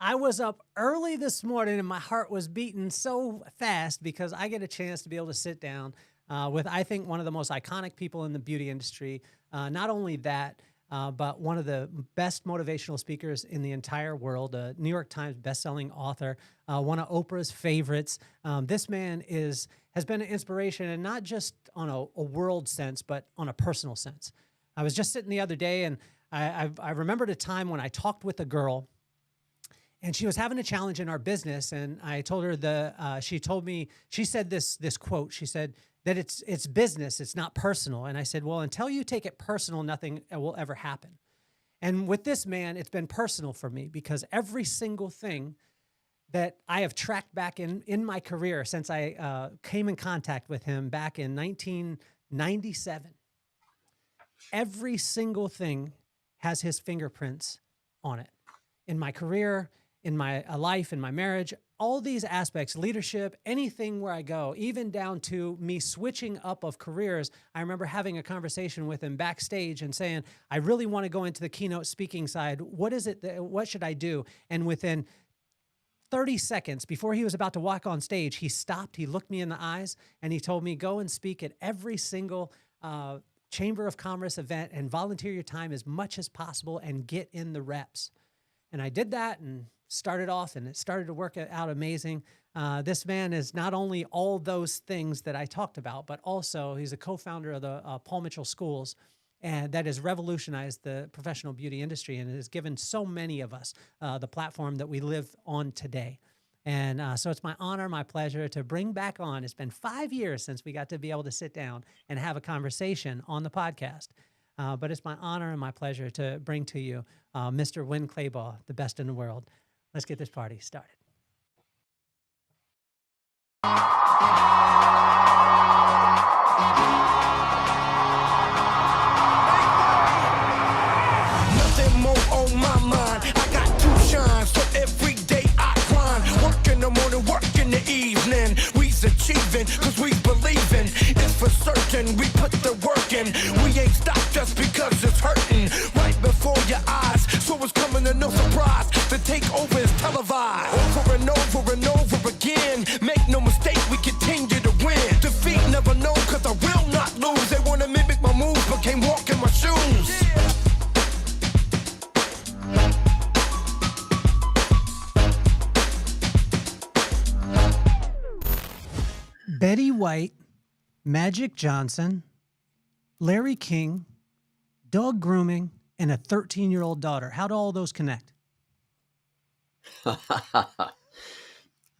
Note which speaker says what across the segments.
Speaker 1: I was up early this morning and my heart was beating so fast because I get a chance to be able to sit down with, I think, one of the most iconic people in the beauty industry. Not only that, but one of the best motivational speakers in the entire world, a New York Times bestselling author, one of Oprah's favorites. This man has been an inspiration, and not just on a world sense, but on a personal sense. I was just sitting the other day, and I remembered a time when I talked with a girl, and she was having a challenge in our business. And I told her she told me, she said this quote. She said that it's business, it's not personal. And I said, well, until you take it personal, nothing will ever happen. And with this man, it's been personal for me because every single thing that I have tracked back in my career since I came in contact with him back in 1997, every single thing has his fingerprints on it. In my career, in my life, in my marriage, all these aspects, leadership, anything where I go, even down to me switching up of careers. I remember having a conversation with him backstage and saying, I really want to go into the keynote speaking side. What should I do? And within 30 seconds before he was about to walk on stage, he stopped, he looked me in the eyes, and he told me, go and speak at every single Chamber of Commerce event and volunteer your time as much as possible and get in the reps. And I did that and started off, and it started to work out amazing. This man is not only all those things that I talked about, but also he's a co-founder of the Paul Mitchell Schools, and that has revolutionized the professional beauty industry and has given so many of us the platform that we live on today. And so it's my honor, my pleasure to bring back on. It's been 5 years since we got to be able to sit down and have a conversation on the podcast. But it's my honor and my pleasure to bring to you Mr. Winn Claybaugh, the best in the world. Let's get this party started.
Speaker 2: Nothing more on my mind. I got to shine, so every day I climb. Work in the morning, work in the evening. We's achieving, cause we believing. It's for certain, we put the work in. We ain't stopped just because it's hurting. Right before your eyes, so it's coming to no surprise. The takeover is televised. Over and over and over again. Make no mistake, we continue to win. Defeat never know, cause I will not lose. They wanna mimic my moves, but can't walk in my shoes.
Speaker 1: Betty White, Magic Johnson, Larry King, dog grooming, and a 13-year-old daughter. How do all those connect?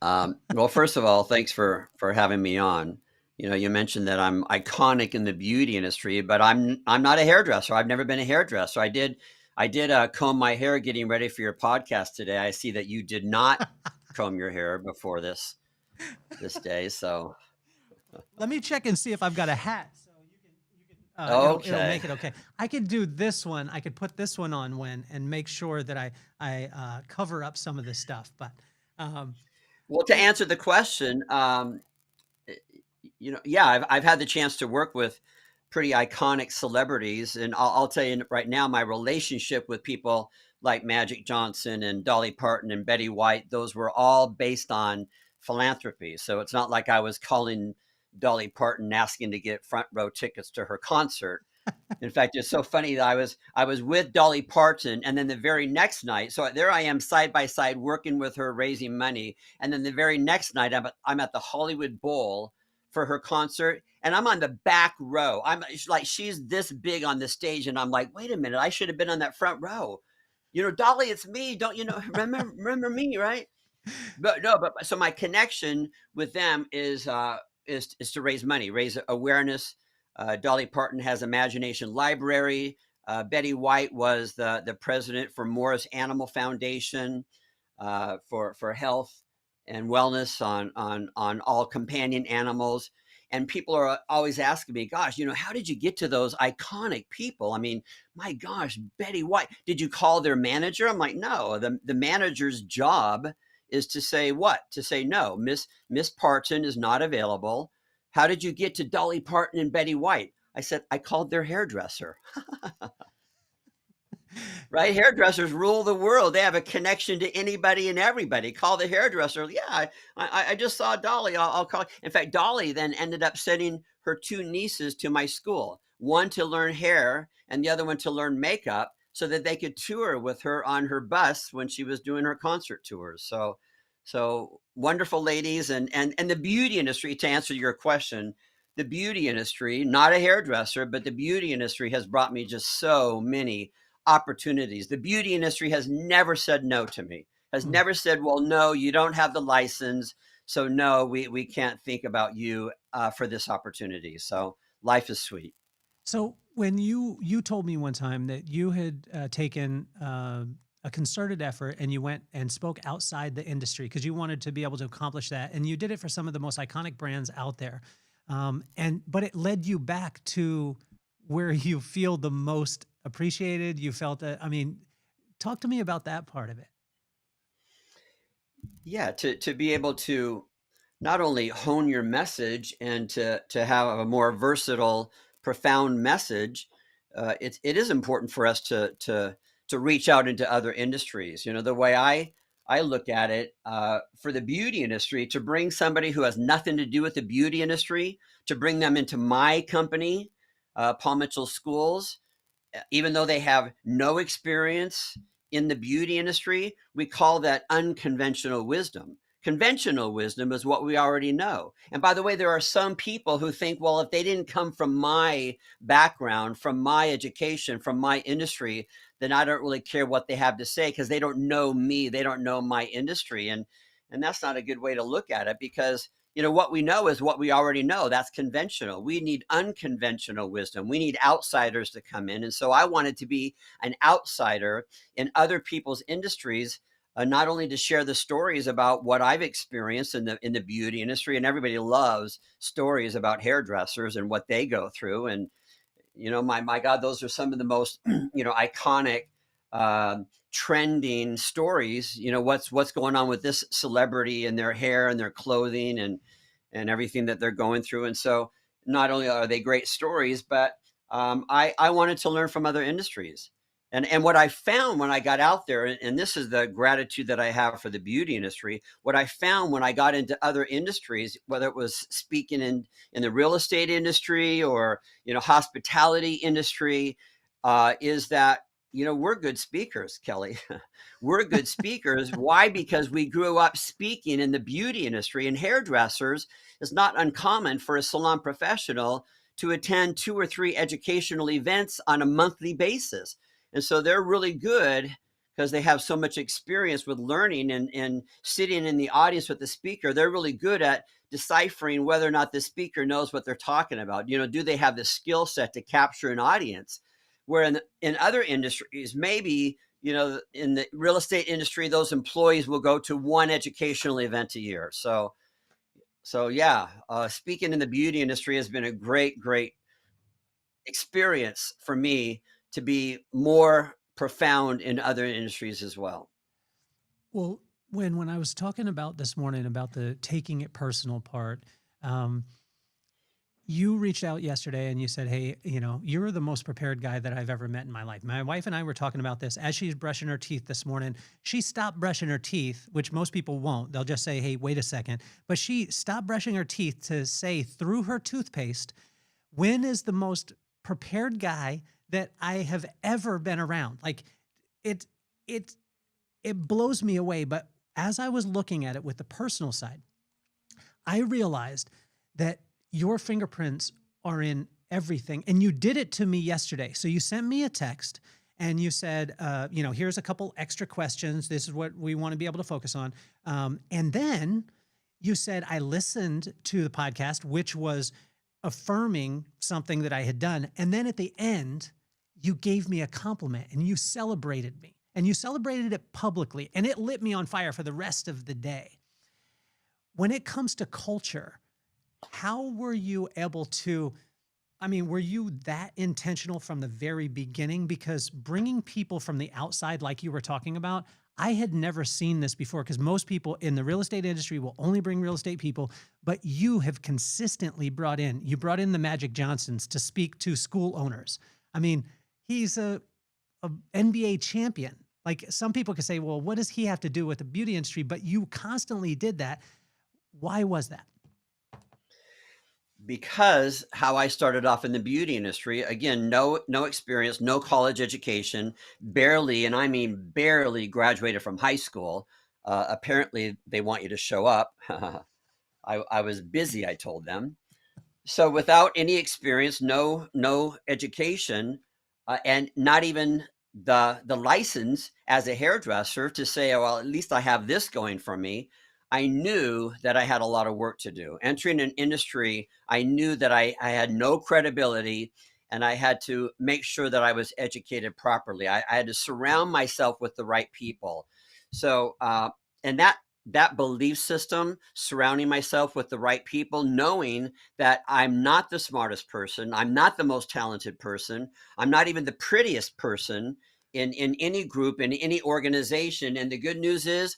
Speaker 3: Well, first of all, thanks for having me on. You know, you mentioned that I'm iconic in the beauty industry, but I'm not a hairdresser. I've never been a hairdresser. I did comb my hair getting ready for your podcast today. I see that you did not comb your hair before this day. So
Speaker 1: Let me check and see if I've got a hat. So you can it'll make it okay. I could do this one. I could put this one on and make sure that I cover up some of this stuff. But
Speaker 3: well, to answer the question, yeah, I've had the chance to work with pretty iconic celebrities, and I'll tell you right now, my relationship with people like Magic Johnson and Dolly Parton and Betty White, those were all based on philanthropy. So it's not like I was calling Dolly Parton asking to get front row tickets to her concert. In fact, it's so funny that I was with Dolly Parton, and then the very next night, so there I am side by side working with her, raising money, and then the very next night I'm at the Hollywood Bowl for her concert, and I'm on the back row. I'm like, she's this big on the stage, and I'm like, wait a minute, I should have been on that front row. You know, Dolly, it's me. Don't you know? Remember me, right? But no, but so my connection with them is to raise money, raise awareness. Dolly Parton has Imagination Library. Betty White was the president for Morris Animal Foundation for health and wellness on all companion animals. And people are always asking me, gosh, you know, how did you get to those iconic people? I mean, my gosh, Betty White, did you call their manager? I'm like, no, the manager's job is to say what? To say, no, Miss Parton is not available. How did you get to Dolly Parton and Betty White? I said, I called their hairdresser. Right? Hairdressers rule the world. They have a connection to anybody and everybody. Call the hairdresser. Yeah, I just saw Dolly. I'll call. In fact, Dolly then ended up sending her two nieces to my school, one to learn hair and the other one to learn makeup, so that they could tour with her on her bus when she was doing her concert tours. So wonderful ladies, and the beauty industry. To answer your question, the beauty industry, not a hairdresser, but the beauty industry has brought me just so many opportunities. The beauty industry has never said no to me, has
Speaker 1: Mm.
Speaker 3: never said, well, no, you don't have the license. So no, we can't think about you for this opportunity. So life is sweet.
Speaker 1: So when you told me one time that you had taken a concerted effort and you went and spoke outside the industry because you wanted to be able to accomplish that, and you did it for some of the most iconic brands out there, and but it led you back to where you feel the most appreciated. You felt that. I mean, talk to me about that part of it.
Speaker 3: Yeah, to be able to not only hone your message and to have a more versatile, profound message, it is important for us to reach out into other industries. You know, the way I look at it, for the beauty industry, to bring somebody who has nothing to do with the beauty industry, to bring them into my company, Paul Mitchell Schools, even though they have no experience in the beauty industry, we call that unconventional wisdom. Conventional wisdom is what we already know. And by the way, there are some people who think, well, if they didn't come from my background, from my education, from my industry, then I don't really care what they have to say because they don't know me, they don't know my industry. And that's not a good way to look at it, because what we know is what we already know. That's conventional. We need unconventional wisdom. We need outsiders to come in. And so I wanted to be an outsider in other people's industries, not only to share the stories about what I've experienced in the beauty industry, and everybody loves stories about hairdressers and what they go through. And my God, those are some of the most iconic, trending stories. What's going on with this celebrity and their hair and their clothing and everything that they're going through. And so not only are they great stories, but I wanted to learn from other industries. And what I found when I got out there, and this is the gratitude that I have for the beauty industry, what I found when I got into other industries, whether it was speaking in the real estate industry or hospitality industry, is that we're good speakers, Kelly. We're good speakers. Why? Because we grew up speaking in the beauty industry, and hairdressers. It's not uncommon for a salon professional to attend 2 or 3 educational events on a monthly basis. And so they're really good because they have so much experience with learning and sitting in the audience with the speaker. They're really good at deciphering whether or not the speaker knows what they're talking about. Do they have the skill set to capture an audience? Where in other industries, maybe, in the real estate industry, those employees will go to 1 educational event a year. So yeah, speaking in the beauty industry has been a great, great experience for me to be more profound in other industries as well.
Speaker 1: Well, when I was talking about this morning about the taking it personal part, um, you reached out yesterday and you said, hey, you're the most prepared guy that I've ever met in my life. My wife and I were talking about this as she's brushing her teeth this morning. She stopped brushing her teeth, which most people won't. They'll just say, hey, wait a second. But she stopped brushing her teeth to say through her toothpaste, Winn is the most prepared guy that I have ever been around. Like it, it, it blows me away. But as I was looking at it with the personal side, I realized that your fingerprints are in everything. And you did it to me yesterday. So you sent me a text and you said, here's a couple extra questions. This is what we want to be able to focus on. And then you said, I listened to the podcast, which was affirming something that I had done. And then at the end, you gave me a compliment and you celebrated me. And you celebrated it publicly. And it lit me on fire for the rest of the day. When it comes to culture, how were you able to, were you that intentional from the very beginning? Because bringing people from the outside, like you were talking about, I had never seen this before, because most people in the real estate industry will only bring real estate people, but you have consistently brought in the Magic Johnsons to speak to school owners. He's a a NBA champion. Like some people could say, well, what does he have to do with the beauty industry? But you constantly did that. Why was that?
Speaker 3: Because how I started off in the beauty industry, again, no experience, no college education, barely, and I mean barely graduated from high school. Apparently, they want you to show up. I was busy, I told them. So without any experience, no education, and not even the license as a hairdresser to say, oh, well, at least I have this going for me. I knew that I had a lot of work to do. Entering an industry, I knew that I had no credibility, and I had to make sure that I was educated properly. I had to surround myself with the right people. So, and that belief system, surrounding myself with the right people, knowing that I'm not the smartest person, I'm not the most talented person, I'm not even the prettiest person in any group, in any organization. And the good news is,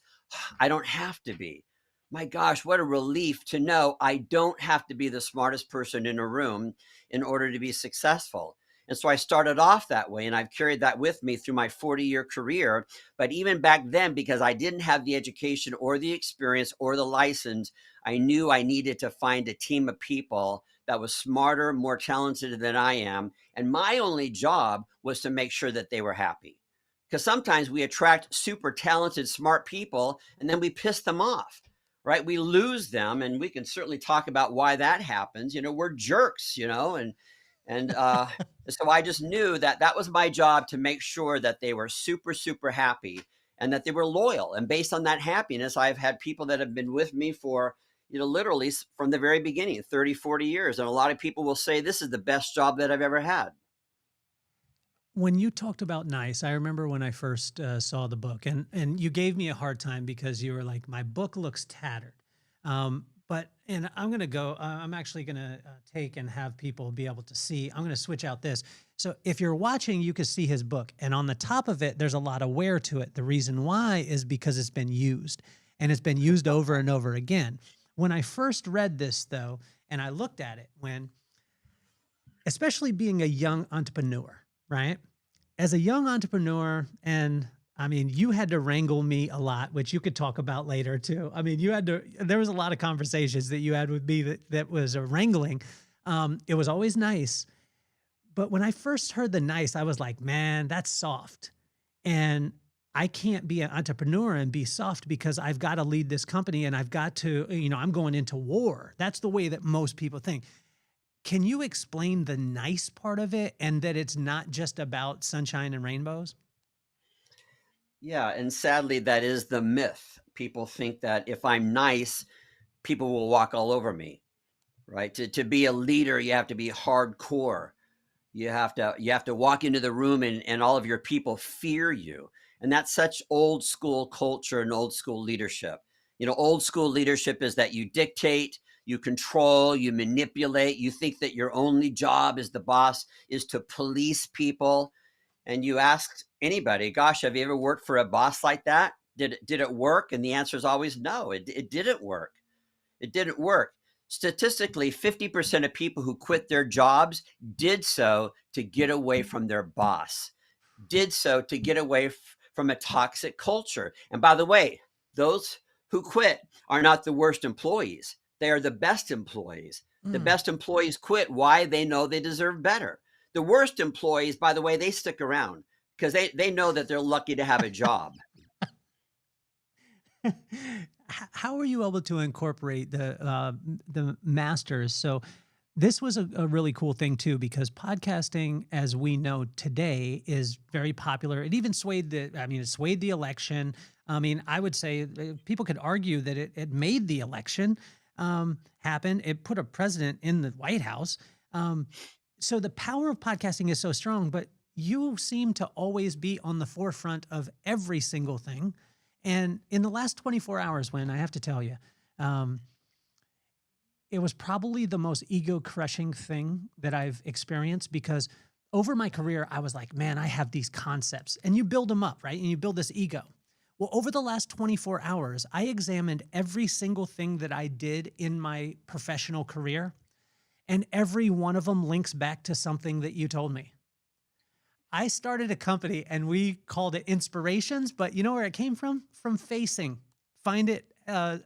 Speaker 3: I don't have to be. My gosh, what a relief to know I don't have to be the smartest person in a room in order to be successful. And so I started off that way, and I've carried that with me through my 40-year career. But even back then, because I didn't have the education or the experience or the license, I knew I needed to find a team of people that was smarter, more talented than I am. And my only job was to make sure that they were happy. Because sometimes we attract super talented, smart people, and then we piss them off, right? We lose them, and we can certainly talk about why that happens. We're jerks, and so I just knew that that was my job, to make sure that they were super, super happy and that they were loyal. And based on that happiness, I've had people that have been with me for, literally from the very beginning, 30, 40 years. And a lot of people will say, this is the best job that I've ever had.
Speaker 1: When you talked about nice, I remember when I first saw the book, and you gave me a hard time because you were like, my book looks tattered. And I'm going to go, I'm actually going to take and have people be able to see. I'm going to switch out this. So if you're watching, you can see his book. And on the top of it, there's a lot of wear to it. The reason why is because it's been used, and it's been used over and over again. When I first read this, though, and I looked at it, especially being a young entrepreneur, right? As a young entrepreneur, and I mean, you had to wrangle me a lot, which you could talk about later too. I mean, there was a lot of conversations that you had with me that was a wrangling. It was always nice. But when I first heard the nice, I was like, man, that's soft. And I can't be an entrepreneur and be soft, because I've got to lead this company, and I've got to, I'm going into war. That's the way that most people think. Can you explain the nice part of it, and that it's not just about sunshine and rainbows?
Speaker 3: Yeah, and sadly, that is the myth. People think that if I'm nice, people will walk all over me, right? To be a leader, you have to be hardcore. You have to walk into the room, and all of your people fear you. And that's such old school culture and old school leadership. Old school leadership is that you dictate, you control, you manipulate. You think that your only job as the boss is to police people. And you ask anybody, gosh, have you ever worked for a boss like that? Did it work? And the answer is always no, it didn't work. It didn't work. Statistically, 50% of people who quit their jobs did so to get away from their boss, did so to get away from a toxic culture. And by the way, those who quit are not the worst employees. They are the best employees. The best employees quit. Why? They know they deserve better. The worst employees, by the way, they stick around because they know that they're lucky to have a job.
Speaker 1: How are you able to incorporate the masters? So this was a really cool thing too, because podcasting, as we know today, is very popular. It even swayed the election. I mean, I would say people could argue that it made the election happen. It put a president in the White House. So the power of podcasting is so strong, but you seem to always be on the forefront of every single thing. And in the last 24 hours, Winn, I have to tell you, it was probably the most ego-crushing thing that I've experienced, because over my career, I was like, man, I have these concepts. And you build them up, right? And you build this ego. Well, over the last 24 hours, I examined every single thing that I did in my professional career, and every one of them links back to something that you told me. I started a company and we called it Inspirations, but you know where it came from? From facing. Find it,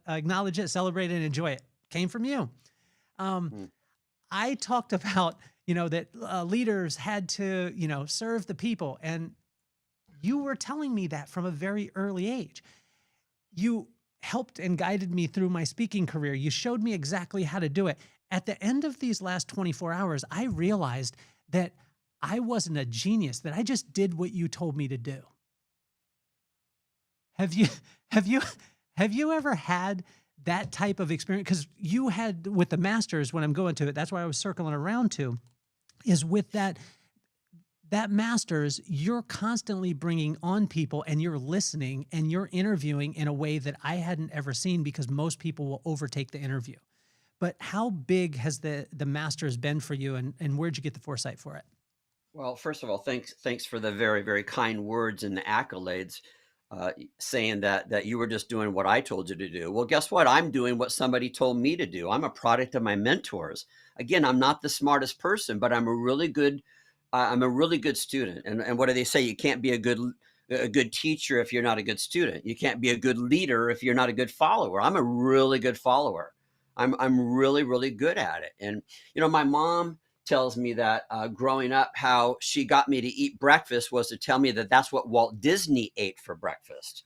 Speaker 1: acknowledge it, celebrate it, and enjoy it. Came from you. Um,
Speaker 3: Mm.
Speaker 1: I talked about, that leaders had to, serve the people. And you were telling me that from a very early age. You helped and guided me through my speaking career. You showed me exactly how to do it. At the end of these last 24 hours, I realized that I wasn't a genius, that I just did what you told me to do. Have you have you have you ever had that type of experience? Because you had with the masters, when I'm going to it, that's why I was circling around to, is with that masters, you're constantly bringing on people and you're listening and you're interviewing in a way that I hadn't ever seen, because most people will overtake the interview. But how big has the masters been for you, and where'd you get the foresight for it?
Speaker 3: Well, first of all, thanks for the very, very kind words and the accolades, saying that you were just doing what I told you to do. Well, guess what? I'm doing what somebody told me to do. I'm a product of my mentors. Again, I'm not the smartest person, but I'm a really good student. And what do they say? You can't be a good teacher if you're not a good student. You can't be a good leader if you're not a good follower. I'm a really good follower. I'm really, really good at it. And my mom tells me that growing up, how she got me to eat breakfast was to tell me that that's what Walt Disney ate for breakfast,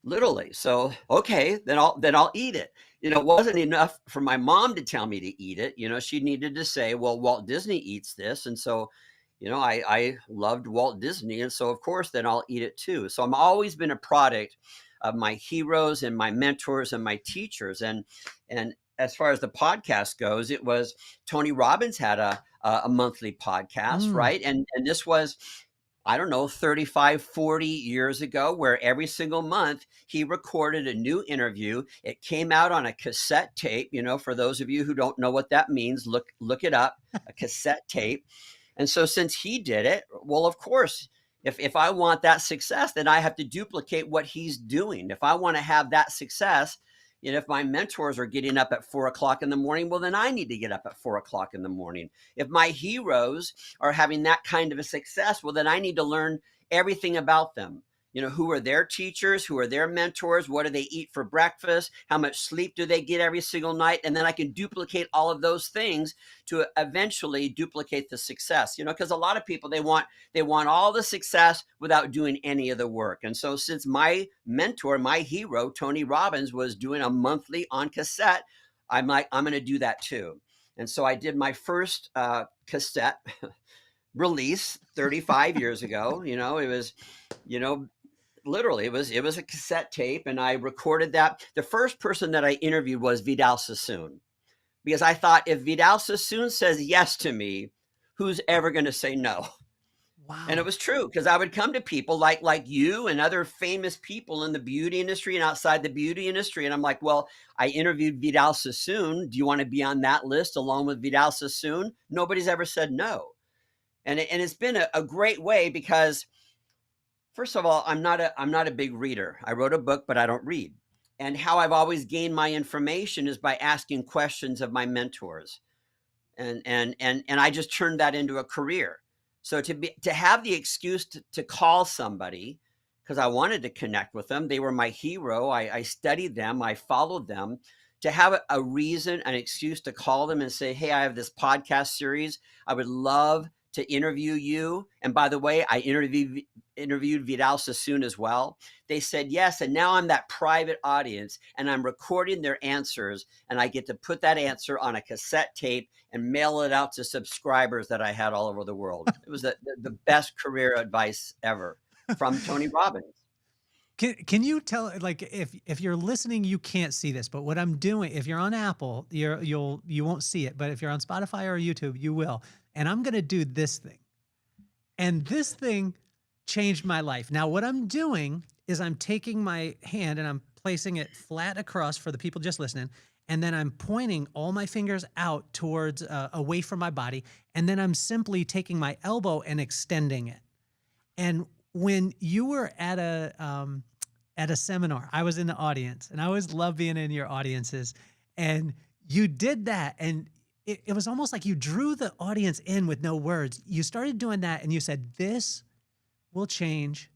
Speaker 3: literally. So okay, then I'll eat it. It wasn't enough for my mom to tell me to eat it. She needed to say, well, Walt Disney eats this, and so I loved Walt Disney, and so of course then I'll eat it too. So I'm always been a product of my heroes and my mentors and my teachers. And as far as the podcast goes, it was Tony Robbins had a monthly podcast,
Speaker 1: Mm.
Speaker 3: right? And this was, I don't know, 35, 40 years ago, where every single month he recorded a new interview. It came out on a cassette tape. For those of you who don't know what that means, look it up, a cassette tape. And so since he did it, well, of course, if I want that success, then I have to duplicate what he's doing. If I want to have that success, if my mentors are getting up at 4 o'clock in the morning, well, then I need to get up at 4 o'clock in the morning. If my heroes are having that kind of a success, well, then I need to learn everything about them. Who are their teachers? Who are their mentors? What do they eat for breakfast? How much sleep do they get every single night? And then I can duplicate all of those things to eventually duplicate the success. Because a lot of people, they want all the success without doing any of the work. And so since my mentor, my hero, Tony Robbins, was doing a monthly on cassette, I'm like, I'm going to do that too. And so I did my first cassette release 35 years ago. It was, literally, it was a cassette tape, and I recorded that. The first person that I interviewed was Vidal Sassoon, because I thought, if Vidal Sassoon says yes to me, who's ever going to say no? And it
Speaker 1: Wow.
Speaker 3: was true, because I would come to people like you and other famous people in the beauty industry and outside the beauty industry, and I'm like, well, I interviewed Vidal Sassoon. Do you want to be on that list along with Vidal Sassoon? Nobody's ever said no. And it's been a great way, because first of all, I'm not a big reader. I wrote a book, but I don't read. And how I've always gained my information is by asking questions of my mentors. And I just turned that into a career. So to have the excuse to call somebody, because I wanted to connect with them. They were my hero. I studied them. I followed them. To have a reason, an excuse to call them and say, hey, I have this podcast series. I would love to interview you. And by the way, I interviewed Vidal Sassoon as well. They said yes. And now I'm that private audience, and I'm recording their answers, and I get to put that answer on a cassette tape and mail it out to subscribers that I had all over the world. It was the best career advice ever from Tony Robbins.
Speaker 1: Can you tell, like, if you're listening, you can't see this, but what I'm doing, if you're on Apple, you won't see it, but if you're on Spotify or YouTube, you will. And I'm gonna do this thing, and this thing changed my life. Now, what I'm doing is I'm taking my hand and I'm placing it flat across for the people just listening, and then I'm pointing all my fingers out towards away from my body, and then I'm simply taking my elbow and extending it. And when you were at a seminar, I was in the audience, and I always love being in your audiences. And you did that, and it was almost like you drew the audience in with no words. You started doing that and you said, this will change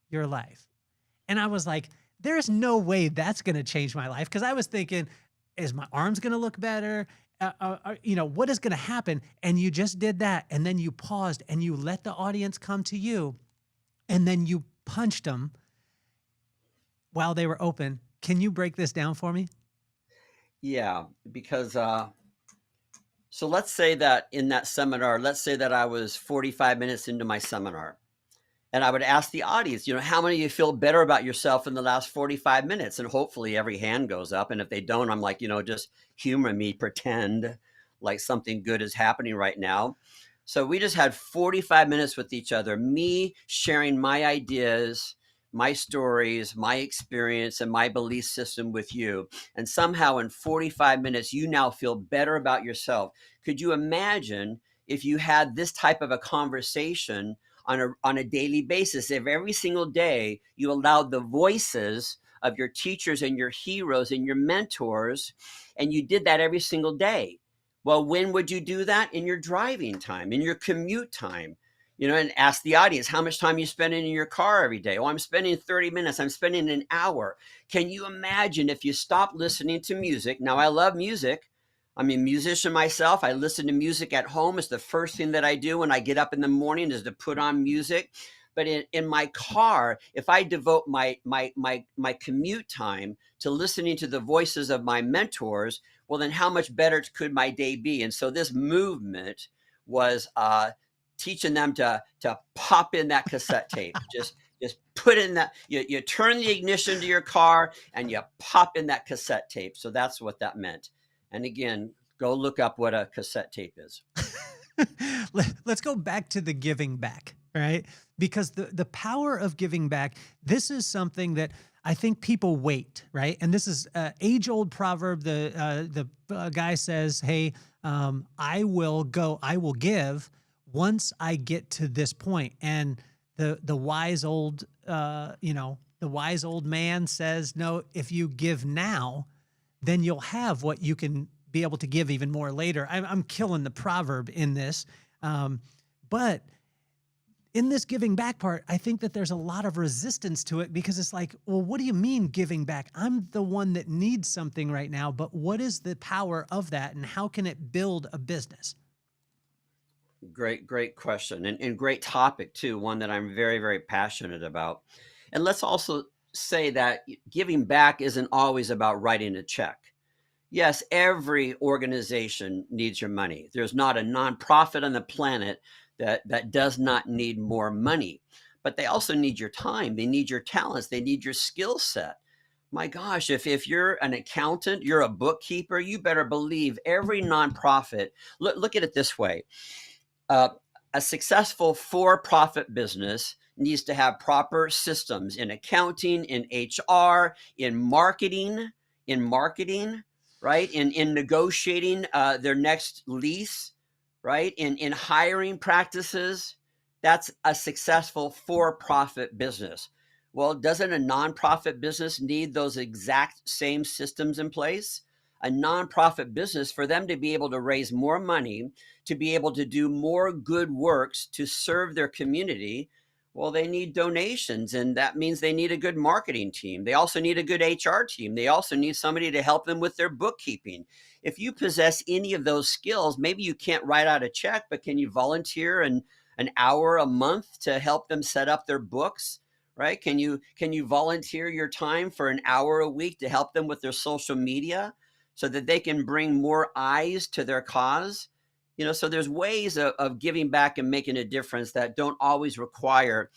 Speaker 1: your life. And I was like, there's no way that's going to change my life. Cause I was thinking, is my arms going to look better? What is going to happen? And you just did that. And then you paused and you let the audience come to you. And then you punched them while they were open. Can you break this down for me?
Speaker 3: Yeah, because so let's say that in that seminar, let's say that I was 45 minutes into my seminar, and I would ask the audience, how many of you feel better about yourself in the last 45 minutes? And hopefully every hand goes up. And if they don't, I'm like, just humor me, pretend like something good is happening right now. So we just had 45 minutes with each other, me sharing my ideas, my stories, my experience, and my belief system with you. And somehow in 45 minutes, you now feel better about yourself. Could you imagine if you had this type of a conversation on a daily basis? If every single day you allowed the voices of your teachers and your heroes and your mentors, and you did that every single day. Well, when would you do that? In your driving time, in your commute time. And ask the audience, how much time you spending in your car every day? Oh, I'm spending 30 minutes. I'm spending an hour. Can you imagine if you stopped listening to music? Now, I love music. I'm a musician myself. I listen to music at home. It's the first thing that I do when I get up in the morning is to put on music. But in my car, if I devote my commute time to listening to the voices of my mentors, well, then how much better could my day be? And so this movement was teaching them to pop in that cassette tape. Just put in that, you turn the ignition to your car and you pop in that cassette tape. So that's what that meant. And again, go look up what a cassette tape is.
Speaker 1: Let's go back to the giving back, right? Because the power of giving back, this is something that I think people wait, right? And this is an age-old proverb. The guy says, hey, I will give once I get to this point. And the wise old, the wise old man says, no, if you give now, then you'll have what you can be able to give even more later. I'm killing the proverb in this. But in this giving back part, I think that there's a lot of resistance to it because it's like, well, what do you mean giving back? I'm the one that needs something right now, but what is the power of that and how can it build a business?
Speaker 3: Great question. And great topic too, one that I'm very, very passionate about. And let's also say that giving back isn't always about writing a check. Yes, every organization needs your money. There's not a nonprofit on the planet that does not need more money, but they also need your time. They need your talents. They need your skill set. My gosh, if you're an accountant, you're a bookkeeper, you better believe every nonprofit, look at it this way. A successful for-profit business needs to have proper systems in accounting, in HR, in marketing, right? In negotiating their next lease, right? In hiring practices. That's a successful for-profit business. Well, doesn't a nonprofit business need those exact same systems in place? A nonprofit business, for them to be able to raise more money, to be able to do more good works to serve their community, well, they need donations, and that means they need a good marketing team. They also need a good HR team. They also need somebody to help them with their bookkeeping. If you possess any of those skills, maybe you can't write out a check, but can you volunteer an hour a month to help them set up their books? Right? Can you volunteer your time for an hour a week to help them with their social media so that they can bring more eyes to their cause? So there's ways of giving back and making a difference that don't always require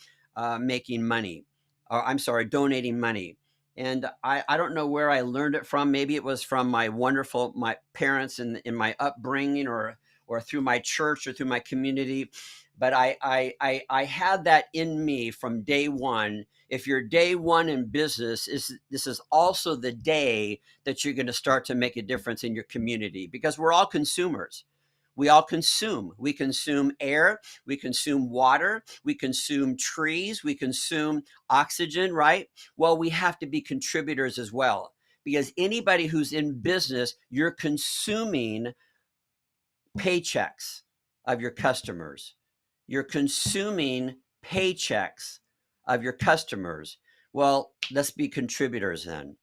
Speaker 3: making money, or I'm sorry, donating money. And I don't know where I learned it from. Maybe it was from my parents in my upbringing, or through my church or through my community. But I had that in me from day one. If you're day one in business, this is also the day that you're going to start to make a difference in your community, because we're all consumers. We all consume. We consume air. We consume water. We consume trees. We consume oxygen, right? Well, we have to be contributors as well, because anybody who's in business, you're consuming paychecks of your customers. You're consuming paychecks of your customers. Well, let's be contributors then.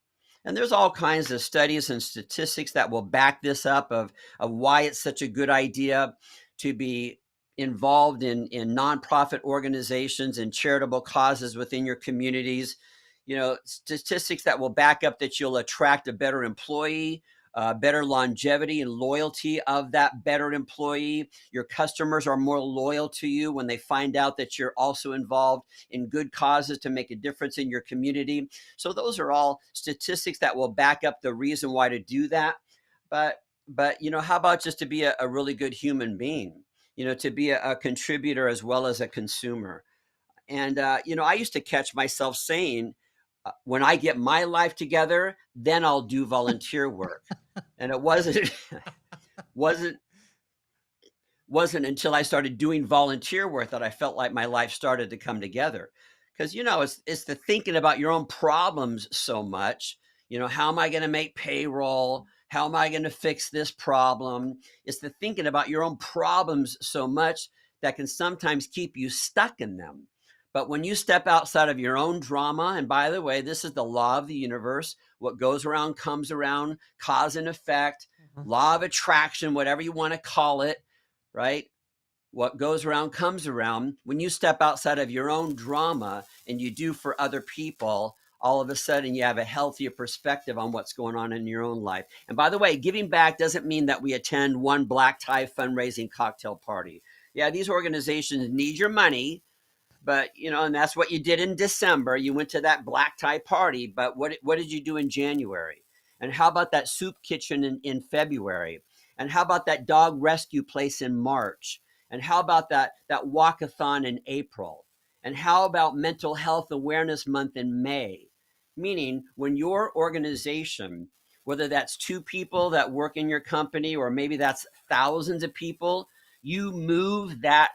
Speaker 3: And there's all kinds of studies and statistics that will back this up of why it's such a good idea to be involved in nonprofit organizations and charitable causes within your communities. Statistics that will back up that you'll attract a better employee, better longevity and loyalty of that better employee. Your customers are more loyal to you when they find out that you're also involved in good causes to make a difference in your community. So those are all statistics that will back up the reason why to do that. But how about just to be a really good human being, to be a contributor as well as a consumer. And, I used to catch myself saying, when I get my life together, then I'll do volunteer work. And it wasn't until I started doing volunteer work that I felt like my life started to come together. Because, it's the thinking about your own problems so much. How am I going to make payroll? How am I going to fix this problem? It's the thinking about your own problems so much that can sometimes keep you stuck in them. But when you step outside of your own drama, and by the way, this is the law of the universe, what goes around comes around, cause and effect, law of attraction, whatever you want to call it, right? What goes around comes around. When you step outside of your own drama and you do for other people, all of a sudden you have a healthier perspective on what's going on in your own life. And by the way, giving back doesn't mean that we attend one black tie fundraising cocktail party. Yeah, these organizations need your money. But, and that's what you did in December. You went to that black tie party. But what did you do in January? And how about that soup kitchen in February? And how about that dog rescue place in March? And how about that walkathon in April? And how about Mental Health Awareness Month in May? Meaning, when your organization, whether that's 2 people that work in your company, or maybe that's thousands of people, you move that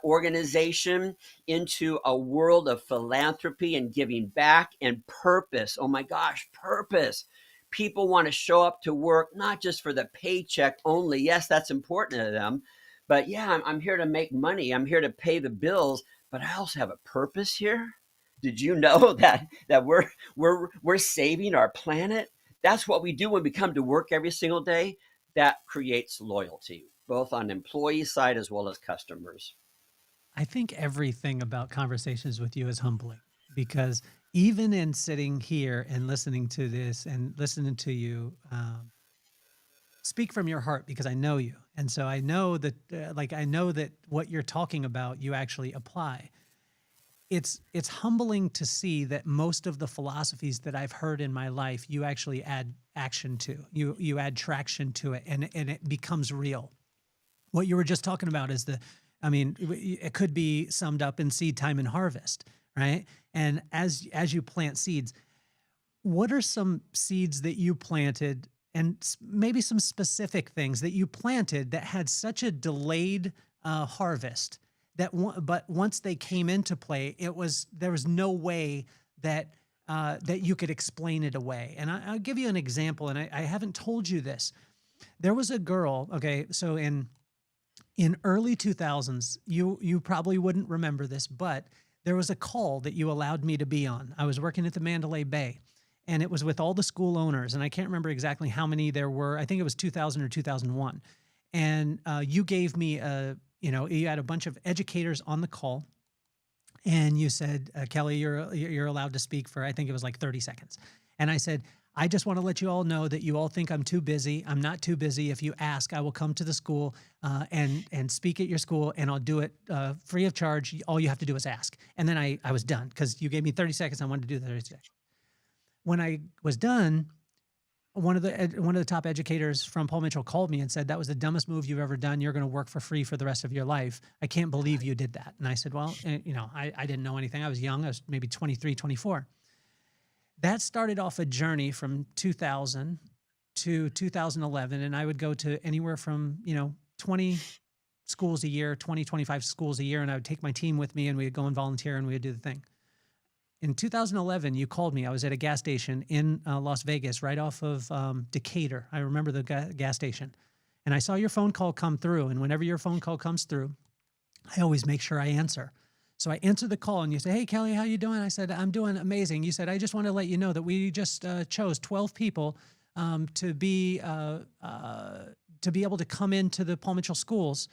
Speaker 3: organization into a world of philanthropy and giving back and purpose. Oh my gosh, purpose. People want to show up to work, not just for the paycheck only. Yes, that's important to them. But yeah, I'm here to make money. I'm here to pay the bills, but I also have a purpose here. Did you know that we're saving our planet? That's what we do when we come to work every single day. That creates loyalty, both on employee side as well as customers.
Speaker 1: I think everything about conversations with you is humbling, because even in sitting here and listening to this and listening to you speak from your heart, because I know you. And so I know that, I know that what you're talking about, you actually apply. It's humbling to see that most of the philosophies that I've heard in my life, you actually add action to, you add traction to it, and it becomes real. What you were just talking about is it could be summed up in seed time and harvest, right? And as you plant seeds, what are some seeds that you planted, and maybe some specific things that you planted that had such a delayed harvest but once they came into play, there was no way that you could explain it away. And I'll give you an example, and I haven't told you this. There was a girl, okay, so in early 2000s, you probably wouldn't remember this, but there was a call that you allowed me to be on. I was working at the Mandalay Bay, and it was with all the school owners, and I can't remember exactly how many there were. I think it was 2000 or 2001. And you gave me you had a bunch of educators on the call, and you said, Kelly, you're allowed to speak for, I think it was like 30 seconds. And I said, I just want to let you all know that you all think I'm too busy. I'm not too busy. If you ask, I will come to the school and speak at your school, and I'll do it free of charge. All you have to do is ask. And then I was done, because you gave me 30 seconds. I wanted to do the 30 seconds. When I was done, one of the top educators from Paul Mitchell called me and said, that was the dumbest move you've ever done. You're going to work for free for the rest of your life. I can't believe you did that. And I said, well, I didn't know anything. I was young. I was maybe 23, 24. That started off a journey from 2000 to 2011. And I would go to anywhere from, 20 schools a year, 20, 25 schools a year. And I would take my team with me, and we would go and volunteer, and we would do the thing. In 2011, you called me. I was at a gas station in Las Vegas, right off of Decatur. I remember the gas station. And I saw your phone call come through. And whenever your phone call comes through, I always make sure I answer. So I answered the call and you say, "Hey, Kelly, how you doing?" I said, "I'm doing amazing." You said, "I just want to let you know that we just chose 12 people to be able to come into the Paul Mitchell schools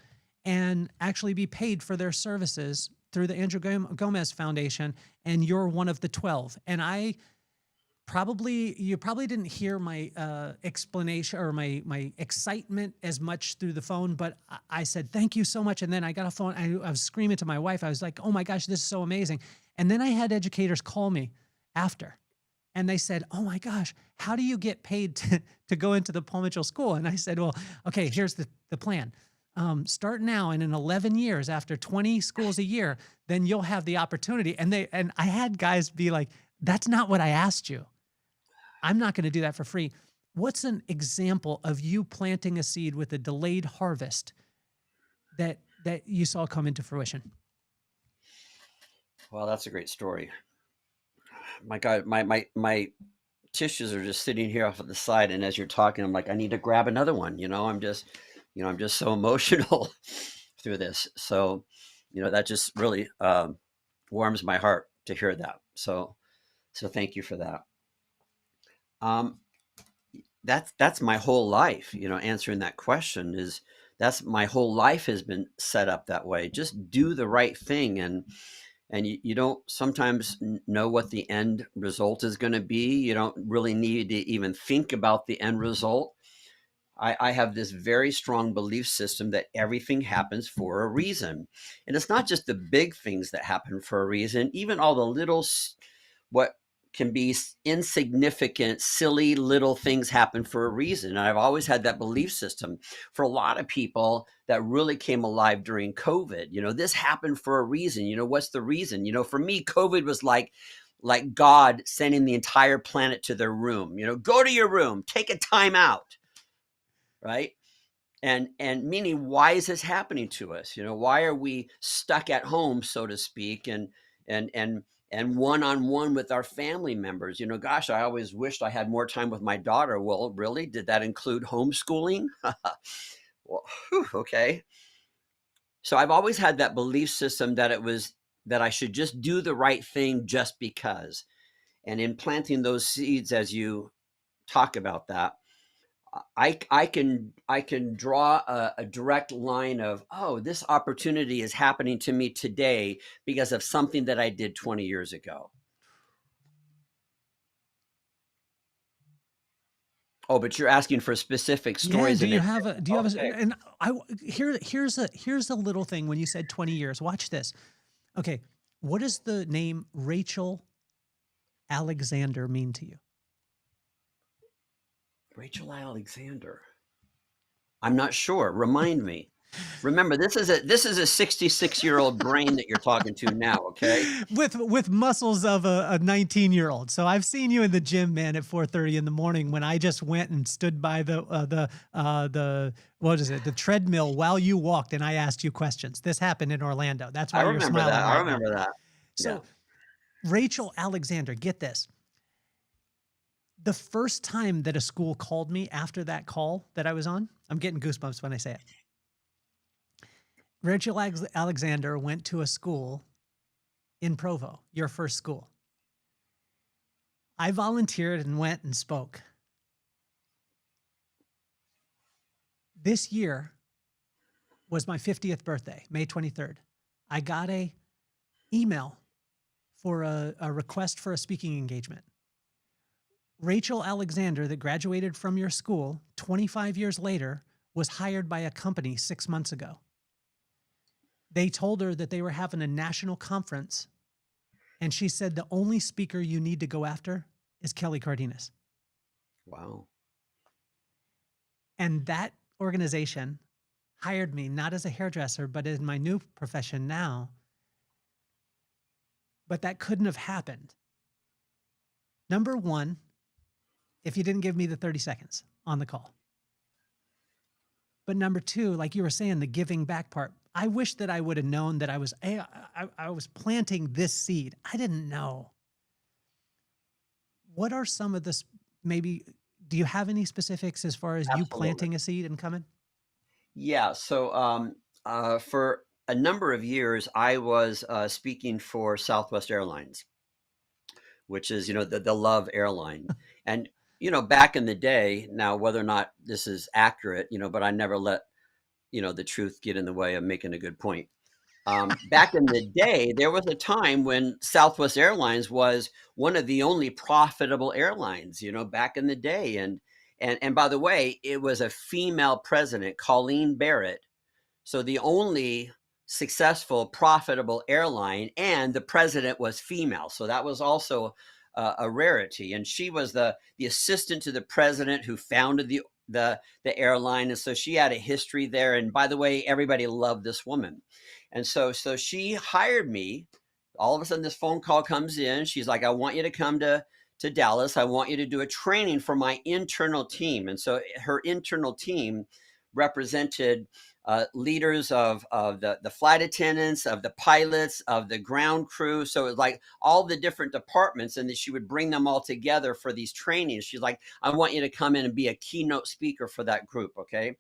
Speaker 1: and actually be paid for their services through the Andrew Gomez Foundation. And you're one of the 12. And you probably didn't hear my explanation or my excitement as much through the phone, but I said, "Thank you so much." And then I got a phone. I was screaming to my wife. I was like, "Oh my gosh, this is so amazing." And then I had educators call me after and they said, "Oh my gosh, how do you get paid to go into the Paul Mitchell school?" And I said, "Well, okay, here's the plan. Start now, and in 11 years, after 20 schools a year, then you'll have the opportunity." And I had guys be like, "That's not what I asked you. I'm not going to do that for free." What's an example of you planting a seed with a delayed harvest that you saw come into fruition?
Speaker 3: Well, that's a great story. My God, my tissues are just sitting here off of the side, and as you're talking, I'm like, I need to grab another one. I'm just so emotional through this. So, that just really warms my heart to hear that. So thank you for that. Um, that's my whole life, answering that question is that's my whole life has been set up that way. Just do the right thing. And you don't sometimes know what the end result is going to be. You don't really need to even think about the end result. I have this very strong belief system that everything happens for a reason. And it's not just the big things that happen for a reason, even all the little, what can be insignificant, silly little things happen for a reason. And I've always had that belief system. For a lot of people that really came alive during COVID, this happened for a reason. What's the reason? For me, COVID was like God sending the entire planet to their room. Go to your room, take a time out, right? And meaning, why is this happening to us? Why are we stuck at home, so to speak, and one-on-one with our family members? Gosh, I always wished I had more time with my daughter. Well, really? Did that include homeschooling? Well, okay. So I've always had that belief system that I should just do the right thing just because. And in planting those seeds, as you talk about that, I can draw a direct line of, oh, this opportunity is happening to me today because of something that I did 20 years ago. Oh, but you're asking for specific stories.
Speaker 1: Yeah.
Speaker 3: in it.
Speaker 1: Do you have
Speaker 3: Okay.
Speaker 1: and here's a little thing when you said 20 years. Watch this. Okay. What does the name Rachel Alexander mean to you?
Speaker 3: Rachel Alexander. I'm not sure. Remind me. Remember, this is a 66-year-old brain that you're talking to now. Okay.
Speaker 1: With muscles of a 19-year-old. So I've seen you in the gym, man, at 4:30 in the morning when I just went and stood by the what is it, the treadmill while you walked, and I asked you questions. This happened in Orlando. That's why
Speaker 3: I
Speaker 1: you're
Speaker 3: remember
Speaker 1: smiling
Speaker 3: that.
Speaker 1: right
Speaker 3: I
Speaker 1: now.
Speaker 3: remember that.
Speaker 1: So Rachel Alexander, get this. The first time that a school called me after that call that I was on, I'm getting goosebumps when I say it. Rachel Alexander went to a school in Provo, your first school. I volunteered and went and spoke. This year was my 50th birthday, May 23rd. I got a email for a request for a speaking engagement. Rachel Alexander, that graduated from your school 25 years later, was hired by a company 6 months ago. They told her that they were having a national conference, and she said the only speaker you need to go after is Kelly Cardenas.
Speaker 3: Wow.
Speaker 1: And that organization hired me not as a hairdresser, but in my new profession now. But that couldn't have happened. Number one, if you didn't give me the 30 seconds on the call. But number two, like you were saying, the giving back part. I wish that I would have known that I was planting this seed. I didn't know. What are some of the, maybe, do you have any specifics as far as you
Speaker 3: Absolutely.
Speaker 1: planting a seed and coming?
Speaker 3: Yeah. So for a number of years, I was speaking for Southwest Airlines, which is, the Love airline. And, back in the day, now, whether or not this is accurate, but I never let, the truth get in the way of making a good point. Back in the day, there was a time when Southwest Airlines was one of the only profitable airlines, back in the day. And by the way, it was a female president, Colleen Barrett, so the only successful, profitable airline, and the president was female. So that was also a rarity. And she was the assistant to the president who founded the airline, and so she had a history there. And by the way, everybody loved this woman, and so she hired me. All of a sudden, this phone call comes in. She's like, "I want you to come to Dallas. I want you to do a training for my internal team." And so her internal team represented leaders of the flight attendants, of the pilots, of the ground crew. So it was like all the different departments, and then she would bring them all together for these trainings. She's like, "I want you to come in and be a keynote speaker for that group." Okay.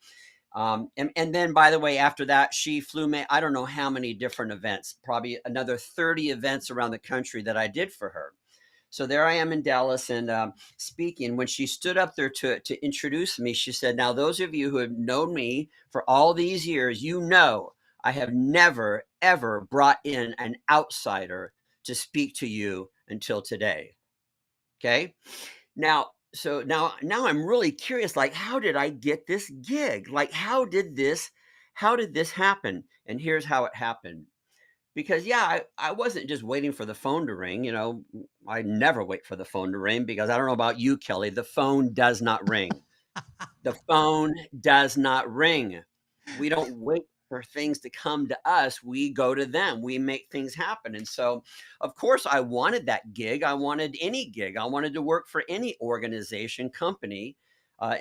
Speaker 3: And then, by the way, after that, she flew me, I don't know how many different events, probably another 30 events around the country that I did for her. So there I am in Dallas and speaking. When she stood up there to introduce me, she said, "Now, those of you who have known me for all these years, I have never, ever brought in an outsider to speak to you until today." Okay. Now I'm really curious, like, how did I get this gig? Like, how did this happen? And here's how it happened. Because yeah, I wasn't just waiting for the phone to ring. I never wait for the phone to ring, because I don't know about you, Kelly. The phone does not ring. The phone does not ring. We don't wait for things to come to us. We go to them. We make things happen. And so, of course, I wanted that gig. I wanted any gig. I wanted to work for any organization, company,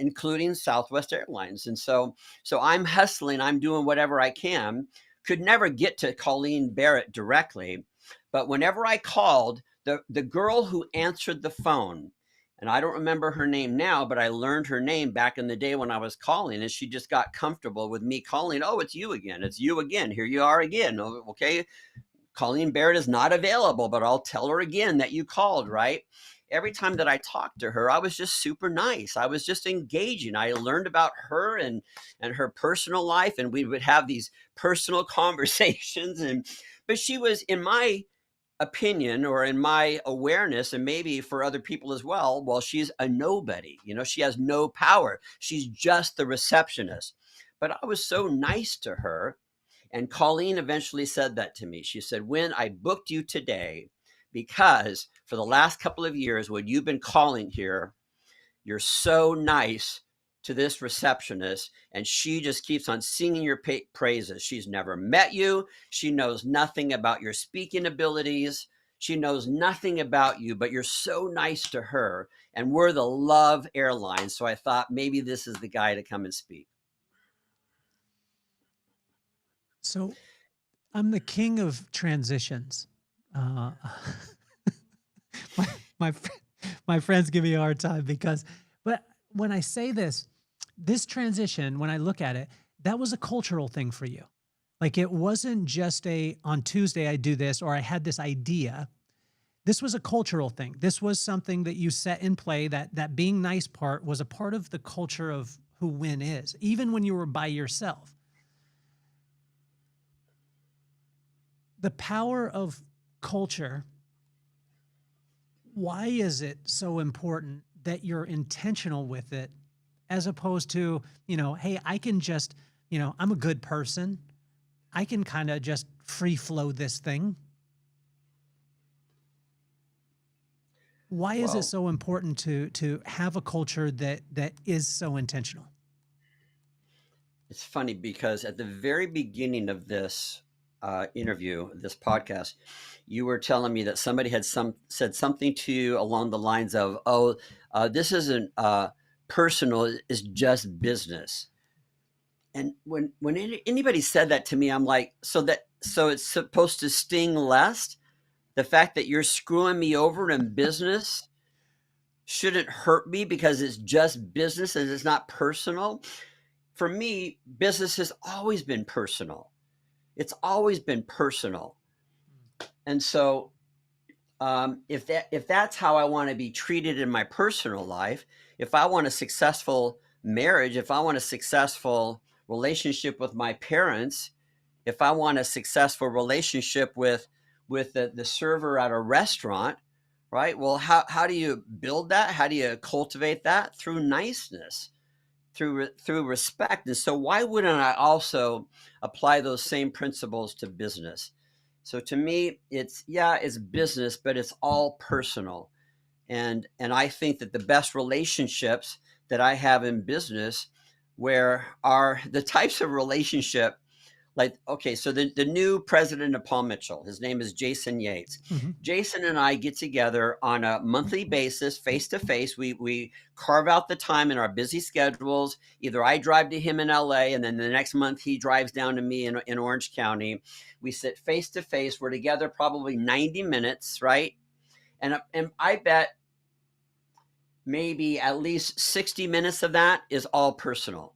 Speaker 3: including Southwest Airlines. And so I'm hustling. I'm doing whatever I can. Could never get to Colleen Barrett directly, but whenever I called, the girl who answered the phone, and I don't remember her name now, but I learned her name back in the day when I was calling, and she just got comfortable with me calling. "Oh, it's you again. It's you again. Here you are again. Oh, okay. Colleen Barrett is not available, but I'll tell her again that you called," right? Every time that I talked to her, I was just super nice. I was just engaging. I learned about her and her personal life, and we would have these personal conversations. But she was, in my opinion, or in my awareness, and maybe for other people as well, she's a nobody. She has no power. She's just the receptionist. But I was so nice to her. And Colleen eventually said that to me. She said, "Winn, I booked you today because for the last couple of years, when you've been calling here, you're so nice to this receptionist, and she just keeps on singing your praises. She's never met you. She knows nothing about your speaking abilities. She knows nothing about you, but you're so nice to her. And we're the Love Airline. So I thought maybe this is the guy to come and speak."
Speaker 1: So I'm the king of transitions. Uh, my my fr- my friends give me a hard time but when I say this transition, when I look at it, that was a cultural thing for you. Like, it wasn't just on Tuesday I do this, or I had this idea. This was a cultural thing. This was something that you set in play. That being nice part was a part of the culture of who Winn is, even when you were by yourself. The power of culture. Why is it so important that you're intentional with it, as opposed to, hey, I can just, I'm a good person. I can kind of just free flow this thing. Why is it
Speaker 3: Well,
Speaker 1: so important to have a culture that is so intentional?
Speaker 3: it's funny because at the very beginning of this interview, this podcast, you were telling me that somebody had said something to you along the lines of, "Oh, this isn't personal; it's just business." And when anybody said that to me, I'm like, so it's supposed to sting less. The fact that you're screwing me over in business shouldn't hurt me because it's just business and it's not personal. for me, business has always been personal. It's always been personal. And so if that's how I want to be treated in my personal life, if I want a successful marriage, if I want a successful relationship with my parents, if I want a successful relationship with the server at a restaurant, right? Well, how do you build that? How do you cultivate that? Through niceness, through respect. And so why wouldn't I also apply those same principles to business? So to me, it's business, but it's all personal. And I think that the best relationships that I have in business where are the types of relationship like, okay, so the new president of Paul Mitchell, his name is Jason Yates.
Speaker 1: Mm-hmm.
Speaker 3: Jason and I get together on a monthly basis, face to face. We carve out the time in our busy schedules. Either I drive to him in LA, and then the next month he drives down to me in Orange County. We sit face to face. We're together probably 90 minutes, right? And I bet maybe at least 60 minutes of that is all personal.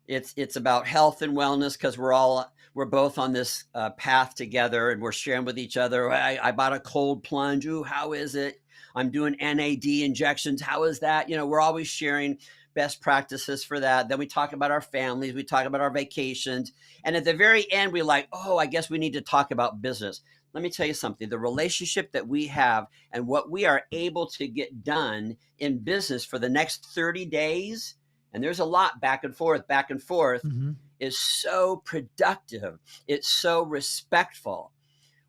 Speaker 3: It's about health and wellness because we're both on this path together, and we're sharing with each other. I bought a cold plunge. Ooh, how is it? I'm doing NAD injections. How is that? We're always sharing best practices for that. Then we talk about our families. We talk about our vacations. And at the very end, we're like, oh, I guess we need to talk about business. Let me tell you something. The relationship that we have and what we are able to get done in business for the next 30 days, and there's a lot back and forth,
Speaker 1: Mm-hmm.
Speaker 3: is so productive. It's so respectful.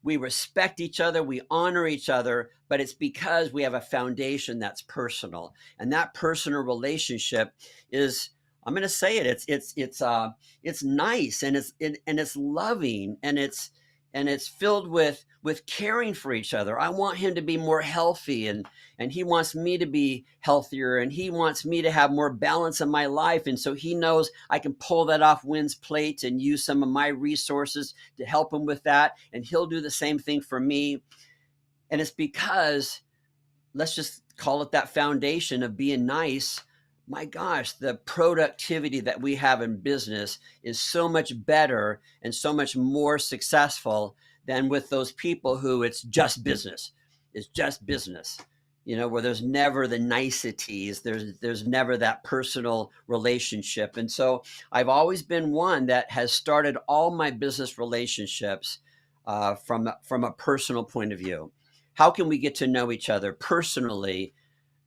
Speaker 3: We respect each other, we honor each other, but it's because we have a foundation that's personal. And that personal relationship is, I'm going to say it, it's nice, and it's loving, and it's filled with caring for each other. I want him to be more healthy, and he wants me to be healthier, and he wants me to have more balance in my life. And so he knows I can pull that off Winn's plate and use some of my resources to help him with that. And he'll do the same thing for me. And it's because, let's just call it that foundation of being nice. My gosh, the productivity that we have in business is so much better and so much more successful than with those people who it's just business. It's just business, where there's never the niceties. There's never that personal relationship. And so I've always been one that has started all my business relationships from a personal point of view. How can we get to know each other personally?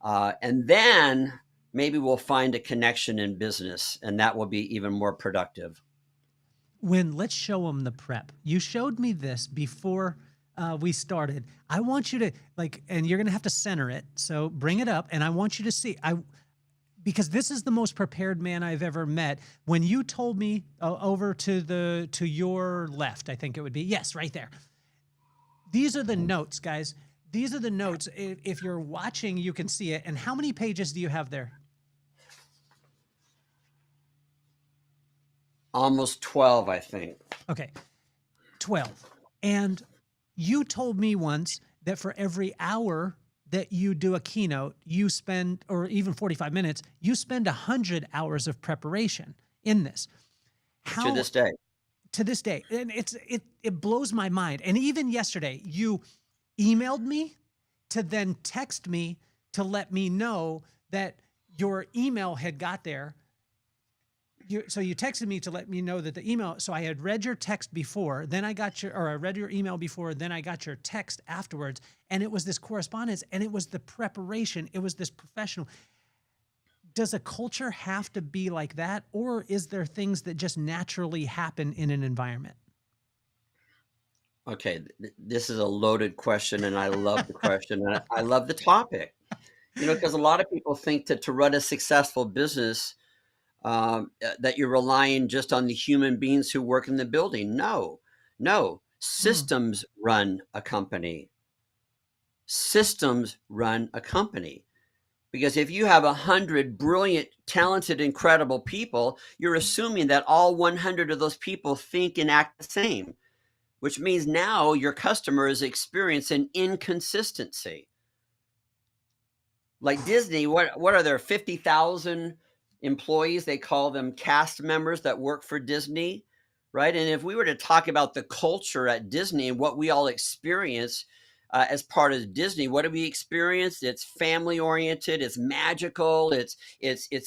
Speaker 3: And then maybe we'll find a connection in business, and that will be even more productive.
Speaker 1: Winn, let's show them the prep. You showed me this before we started. I want you to and you're going to have to center it. So bring it up, and I want you to see. Because this is the most prepared man I've ever met. When you told me over to your left, I think it would be, yes, right there. These are the notes, guys. These are the notes. If you're watching, you can see it. And how many pages do you have there?
Speaker 3: Almost 12, I think.
Speaker 1: Okay, 12. And you told me once that for every hour that you do a keynote, you spend, or even 45 minutes, you spend 100 hours of preparation in this.
Speaker 3: To this day.
Speaker 1: To this day. And it blows my mind. And even yesterday, you emailed me to then text me to let me know that your email had got there. So you texted me to let me know that the email, so I had read your text before, then I read your email before, then I got your text afterwards. And it was this correspondence, and it was the preparation. It was this professional. Does a culture have to be like that? Or is there things that just naturally happen in an environment?
Speaker 3: Okay, this is a loaded question, and I love the question, and I love the topic. Because a lot of people think that to run a successful business, that you're relying just on the human beings who work in the building. No. Systems run a company. Systems run a company. Because if you have 100 brilliant, talented, incredible people, you're assuming that all 100 of those people think and act the same, which means now your customer is experiencing inconsistency. Like Disney, what are there, 50,000 employees, they call them cast members that work for Disney, right? And if we were to talk about the culture at Disney and what we all experience as part of Disney, what do we experience? It's family oriented, it's magical, it's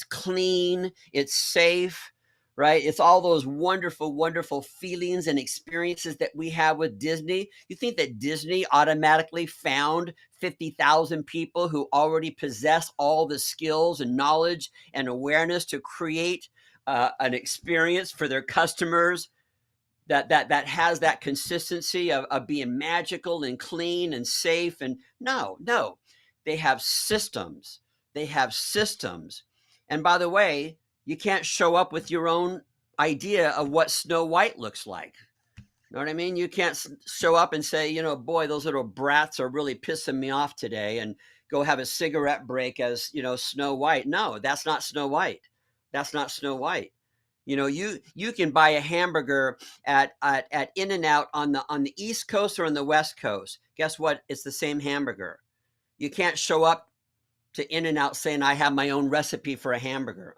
Speaker 3: clean, it's safe, right? It's all those wonderful, wonderful feelings and experiences that we have with Disney. You think that Disney automatically found 50,000 people who already possess all the skills and knowledge and awareness to create an experience for their customers that has that consistency of being magical and clean and safe? And no, they have systems. They have systems. And by the way, you can't show up with your own idea of what Snow White looks like. You know what I mean? You can't show up and say, boy, those little brats are really pissing me off today, and go have a cigarette break as, Snow White. No, that's not Snow White. That's not Snow White. You can buy a hamburger at In-N-Out on the East Coast or on the West Coast. Guess what? It's the same hamburger. You can't show up to In-N-Out saying I have my own recipe for a hamburger.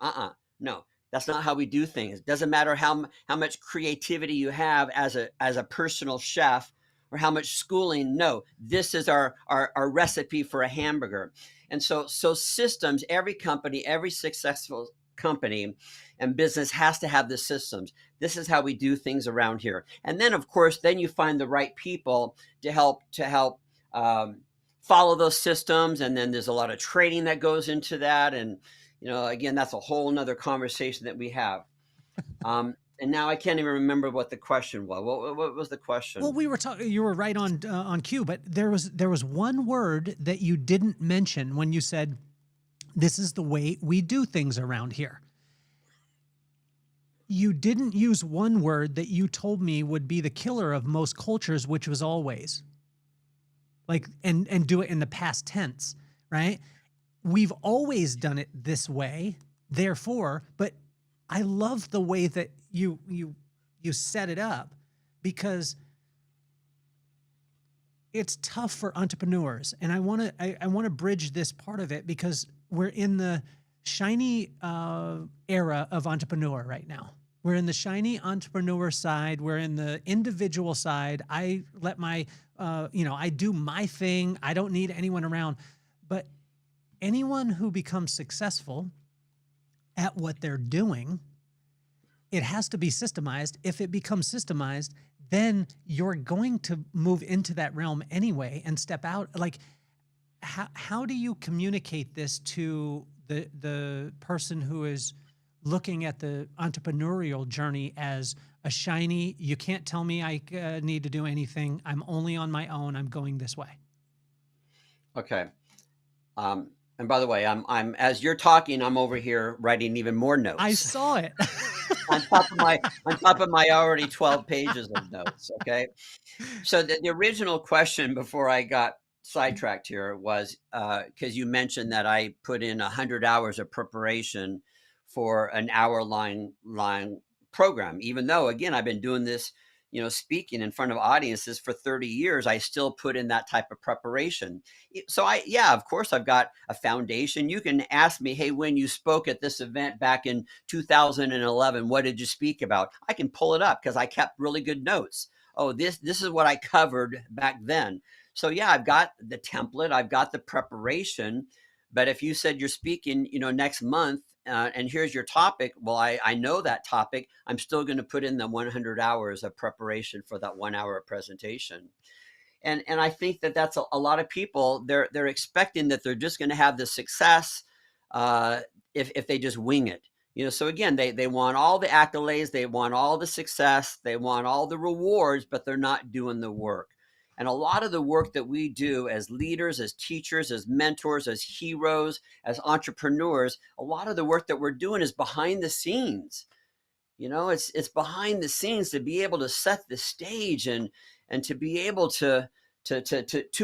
Speaker 3: No, that's not how we do things. It doesn't matter how much creativity you have as a personal chef or how much schooling. No, this is our recipe for a hamburger. And so systems, every company, every successful company and business has to have the systems. This is how we do things around here. And then, of course, then you find the right people to help follow those systems. And then there's a lot of training that goes into that. And, again, that's a whole nother conversation that we have. And now I can't even remember what the question was. What was the question?
Speaker 1: Well, we were talking. You were right on cue, but there was one word that you didn't mention when you said, "This is the way we do things around here." You didn't use one word that you told me would be the killer of most cultures, which was always. Like, and do it in the past tense, right? We've always done it this way, therefore, but I love the way that you set it up, because it's tough for entrepreneurs. And I want to bridge this part of it, because we're in the shiny era of entrepreneur right now. We're in the shiny entrepreneur side. We're in the individual side. I let my, I do my thing. I don't need anyone around. But anyone who becomes successful at what they're doing, it has to be systemized. If it becomes systemized, then you're going to move into that realm anyway and step out. Like, how do you communicate this to the person who is looking at the entrepreneurial journey as a shiny, you can't tell me I need to do anything, I'm only on my own, I'm going this way?
Speaker 3: Okay. And by the way, I'm as you're talking, I'm over here writing even more notes.
Speaker 1: I saw it.
Speaker 3: on top of my already 12 pages of notes. Okay. So the original question before I got sidetracked here was because you mentioned that I put in 100 hours of preparation for an hour-long program. Even though, again, I've been doing this, speaking in front of audiences for 30 years, I still put in that type of preparation. So of course, I've got a foundation. You can ask me, hey, when you spoke at this event back in 2011, what did you speak about? I can pull it up because I kept really good notes. Oh, this is what I covered back then. So I've got the template, I've got the preparation. But if you said you're speaking, next month, and here's your topic, well, I know that topic. I'm still going to put in the 100 hours of preparation for that 1 hour presentation. And I think that's a lot of people. They're expecting that they're just going to have the success if they just wing it. So again, they want all the accolades, they want all the success, they want all the rewards, but they're not doing the work. And a lot of the work that we do as leaders, as teachers, as mentors, as heroes, as entrepreneurs, a lot of the work that we're doing is behind the scenes. It's behind the scenes to be able to set the stage and to be able to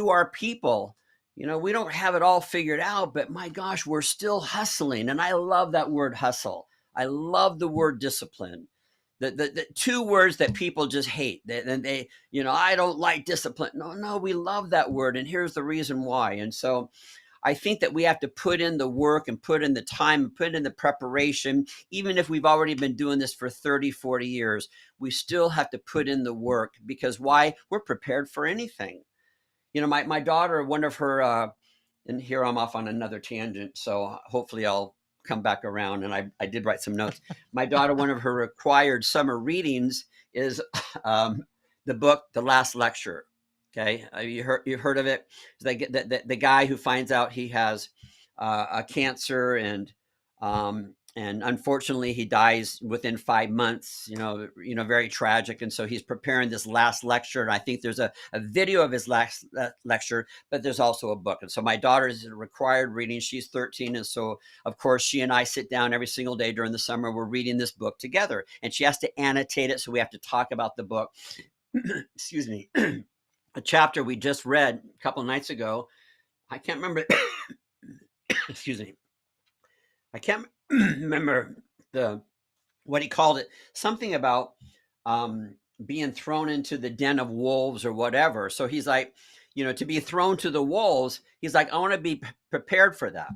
Speaker 3: our people. We don't have it all figured out, but my gosh, we're still hustling. And I love that word hustle. I love the word discipline. The two words that people just hate. They I don't like discipline. No, we love that word. And here's the reason why. And so I think that we have to put in the work and put in the time and put in the preparation. Even if we've already been doing this for 30, 40 years, we still have to put in the work, because why? We're prepared for anything. My daughter, one of her, and here I'm off on another tangent, so hopefully I'll come back around. And I did write some notes. My daughter, one of her required summer readings is the book, The Last Lecture. Okay, you've heard of it? They get the guy who finds out he has a cancer, and unfortunately he dies within 5 months. Very tragic. And so he's preparing this last lecture, and I think there's a video of his last lecture, but there's also a book. And so my daughter is required reading. She's 13, and so of course she and I sit down every single day during the summer. We're reading this book together, and she has to annotate it, so we have to talk about the book. Excuse me. A chapter we just read a couple of nights ago, I can't remember. Excuse me. I can't remember what he called it. Something about being thrown into the den of wolves or whatever. So he's like, to be thrown to the wolves, he's like, I want to be prepared for that.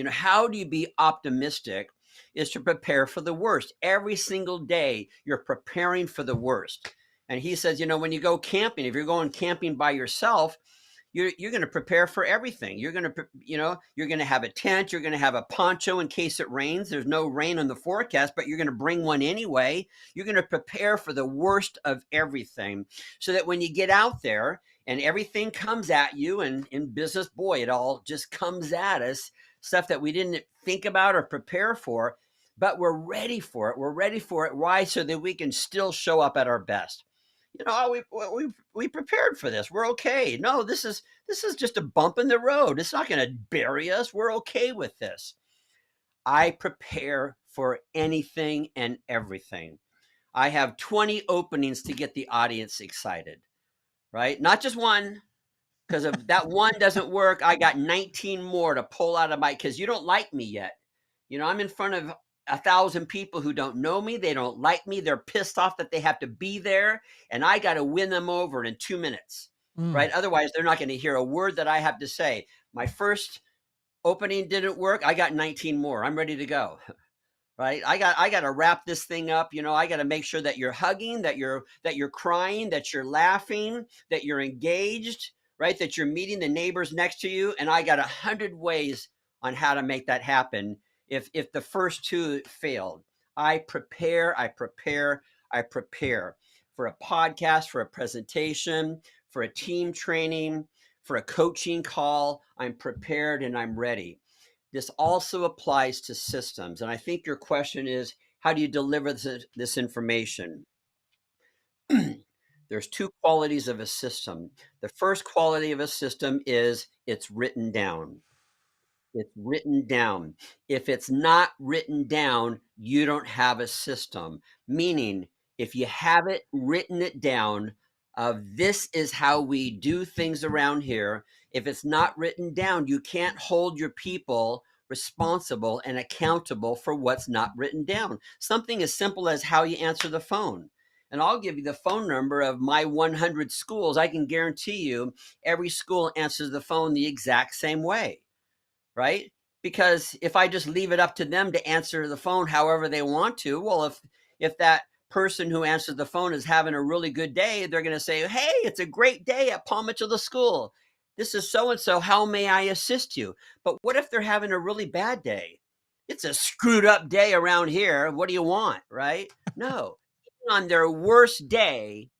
Speaker 3: How do you be optimistic? Is to prepare for the worst. Every single day, you're preparing for the worst. And he says, when you go camping, if you're going camping by yourself, you're going to prepare for everything. You're going to have a tent. You're going to have a poncho in case it rains. There's no rain on the forecast, but you're going to bring one anyway. You're going to prepare for the worst of everything, so that when you get out there and everything comes at you, and in business, boy, it all just comes at us, stuff that we didn't think about or prepare for, but we're ready for it. We're ready for it. Why? So that we can still show up at our best. We prepared for this. We're okay. No, this is just a bump in the road. It's not going to bury us. We're okay with this. I prepare for anything and everything. I have 20 openings to get the audience excited, right? Not just one, because if that one doesn't work, I got 19 more to pull out of because you don't like me yet. I'm in front of 1,000 people who don't know me. They don't like me. They're pissed off that they have to be there, and I got to win them over in 2 minutes, right? Otherwise, they're not going to hear a word that I have to say. My first opening didn't work. I got 19 more. I'm ready to go, right? I got to wrap this thing up. I got to make sure that you're hugging, that you're crying, that you're laughing, that you're engaged, right? That you're meeting the neighbors next to you. And I got 100 ways on how to make that happen. If the first two failed, I prepare for a podcast, for a presentation, for a team training, for a coaching call. I'm prepared and I'm ready. This also applies to systems. And I think your question is, how do you deliver this information? There's two qualities of a system. The first quality of a system is it's written down. It's written down. If it's not written down, you don't have a system. Meaning, if you haven't written it down, this is how we do things around here. If it's not written down, you can't hold your people responsible and accountable for what's not written down. Something as simple as how you answer the phone. And I'll give you the phone number of my 100 schools. I can guarantee you every school answers the phone the exact same way. Right? Because if I just leave it up to them to answer the phone however they want to, well, if that person who answers the phone is having a really good day, they're going to say, hey, it's a great day at Paul Mitchell School. This is so-and-so. How may I assist you? But what if they're having a really bad day? It's a screwed up day around here. What do you want? Right? No. On their worst day,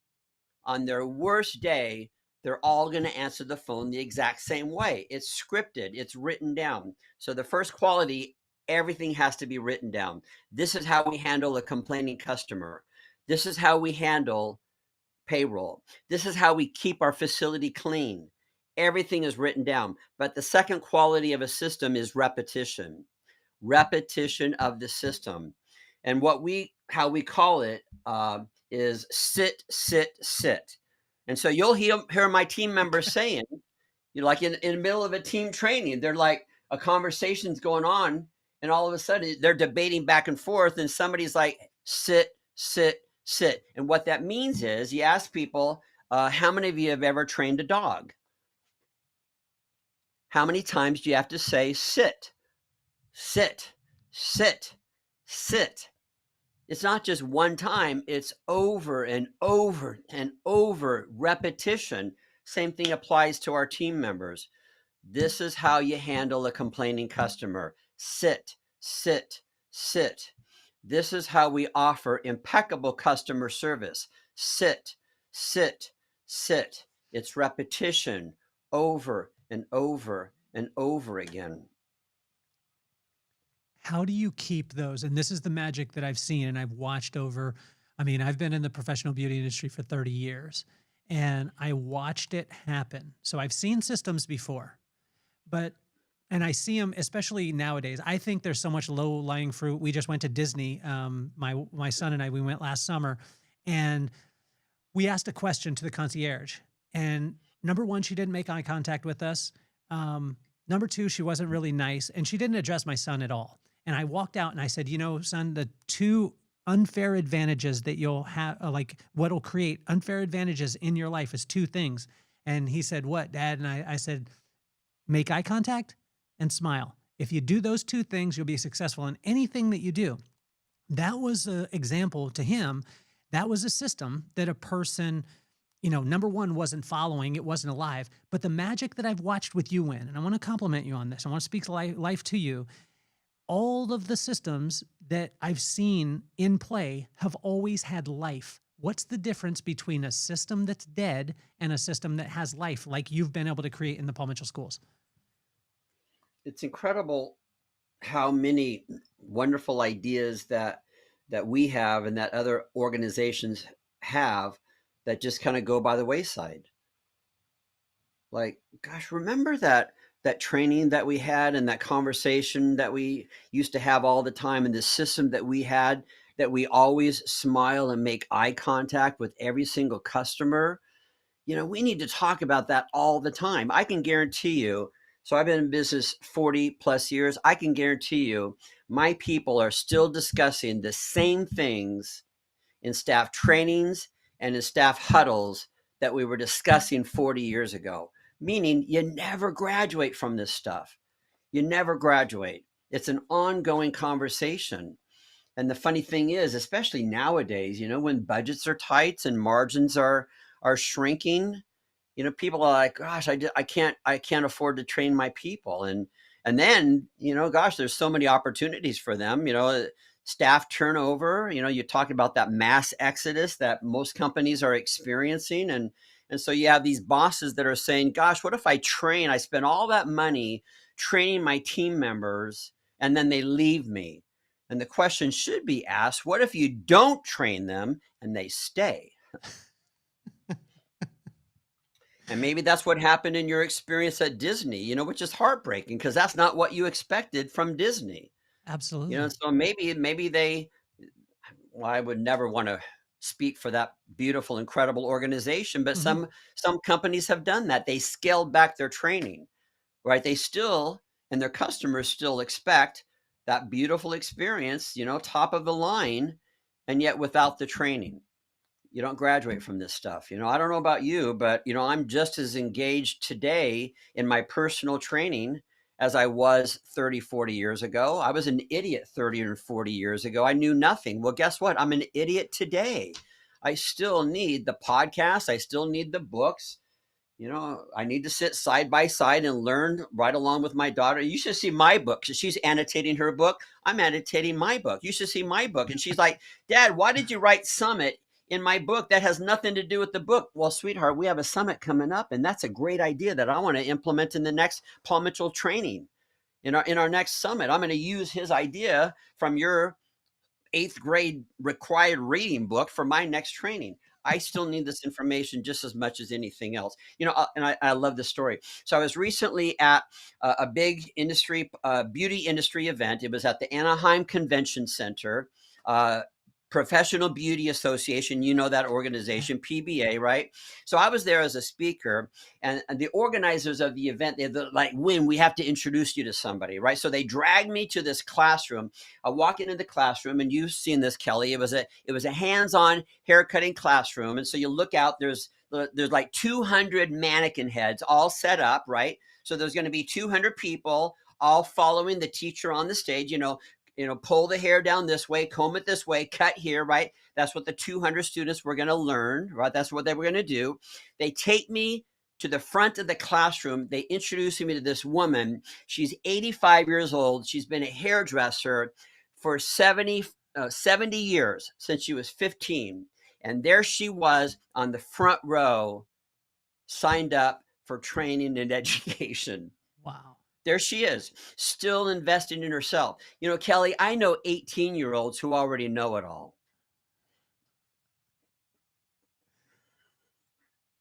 Speaker 3: they're all going to answer the phone the exact same way. It's scripted. It's written down. So the first quality, everything has to be written down. This is how we handle a complaining customer. This is how we handle payroll. This is how we keep our facility clean. Everything is written down. But the second quality of a system is repetition. Repetition of the system. And how we call it is sit, sit, sit. And so you'll hear my team members saying, like in the middle of a team training, they're like, a conversation's going on, and all of a sudden they're debating back and forth, and somebody's like, sit, sit, sit. And what that means is you ask people, how many of you have ever trained a dog? How many times do you have to say sit, sit, sit, sit? It's not just one time, it's over and over and over repetition. Same thing applies to our team members. This is how you handle a complaining customer. Sit, sit, sit. This is how we offer impeccable customer service. Sit, sit, sit. It's repetition over and over and over again.
Speaker 1: How do you keep those? And this is the magic that I've seen and I've watched over. I mean, I've been in the professional beauty industry for 30 years and I watched it happen. So I've seen systems before, but and I see them, especially nowadays. I think there's so much low-lying fruit. We just went to Disney. My son and I, we went last summer, and we asked a question to the concierge. And number one, she didn't make eye contact with us. Number two, she wasn't really nice, and she didn't address my son at all. And I walked out and I said, you know, son, the two unfair advantages that you'll have, like what'll create unfair advantages in your life is two things. And he said, what, Dad? And I said, make eye contact and smile. If you do those two things, you'll be successful in anything that you do. That was an example to him. That was a system that a person, you know, number one, wasn't following. It wasn't alive. But the magic that I've watched with you, Winn, and I want to compliment you on this. I want to speak life to you. All of the systems that I've seen in play have always had life. What's the difference between a system that's dead and a system that has life, like you've been able to create in the Paul Mitchell schools?
Speaker 3: It's incredible how many wonderful ideas that we have and that other organizations have that just kind of go by the wayside. Like, gosh, remember that training that we had and that conversation that we used to have all the time, and the system that we had, that we always smile and make eye contact with every single customer. You know, we need to talk about that all the time. I can guarantee you, so I've been in business 40 plus years. I can guarantee you my people are still discussing the same things in staff trainings and in staff huddles that we were discussing 40 years ago. Meaning you never graduate from this stuff. You never graduate. It's an ongoing conversation. And the funny thing is, especially nowadays, you know, when budgets are tight and margins are shrinking, you know, people are like, gosh, I can't afford to train my people. And then, you know, gosh, there's so many opportunities for them, you know, staff turnover, you know, you're talking about that mass exodus that most companies are experiencing. And so you have these bosses that are saying, gosh, what if I spend all that money training my team members and then they leave me? And the question should be asked, what if you don't train them and they stay? And maybe that's what happened in your experience at Disney, you know, which is heartbreaking because that's not what you expected from Disney.
Speaker 1: Absolutely.
Speaker 3: You know, so maybe they, well, I would never want to speak for that beautiful, incredible organization, but some companies have done that. They scaled back their training, right? They still, and their customers still expect that beautiful experience, you know, top of the line, and yet without the training. You don't graduate from this stuff. You know, I don't know about you, but, you know, I'm just as engaged today in my personal training as I was 30, 40 years ago. I was an idiot 30 or 40 years ago. I knew nothing. Well, guess what? I'm an idiot today. I still need the podcast. I still need the books. You know, I need to sit side by side and learn right along with my daughter. You should see my book. She's annotating her book. I'm annotating my book. You should see my book. And she's like, Dad, why did you write Summit in my book? That has nothing to do with the book. Well, sweetheart, we have a summit coming up, and that's a great idea that I want to implement in the next Paul Mitchell training. In our next summit, I'm going to use his idea from your 8th grade required reading book for my next training. I still need this information just as much as anything else. You know, and I love this story. So I was recently at a big beauty industry event. It was at the Anaheim Convention Center, Professional Beauty Association, you know that organization, PBA, right? So I was there as a speaker, and the organizers of the event, they're like, Winn, we have to introduce you to somebody, right? So they dragged me to this classroom. I walk into the classroom, and you've seen this, Kelly. It was a hands-on haircutting classroom, and so you look out, there's like 200 mannequin heads all set up, right? So there's going to be 200 people all following the teacher on the stage, pull the hair down this way, comb it this way, cut here, right? That's what the 200 students were going to learn, right? That's what they were going to do. They take me to the front of the classroom. They introduce me to this woman. She's 85 years old. She's been a hairdresser for 70 years, since she was 15. And there she was on the front row, signed up for training and education.
Speaker 1: Wow.
Speaker 3: There she is, still investing in herself. Kelly, I know 18-year-olds who already know it all.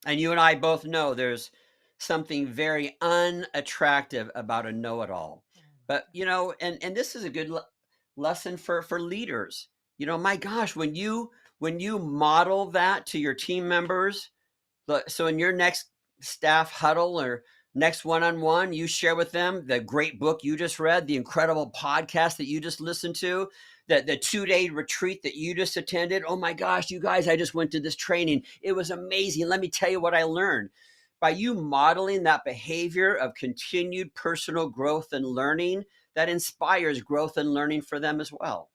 Speaker 3: And you and I both know there's something very unattractive about a know-it-all. But, and this is a good lesson for leaders. My gosh, when you model that to your team members, so in your next staff huddle or next one-on-one, you share with them the great book you just read, the incredible podcast that you just listened to, the 2-day retreat that you just attended. Oh my gosh, you guys, I just went to this training. It was amazing. Let me tell you what I learned. By you modeling that behavior of continued personal growth and learning, that inspires growth and learning for them as well.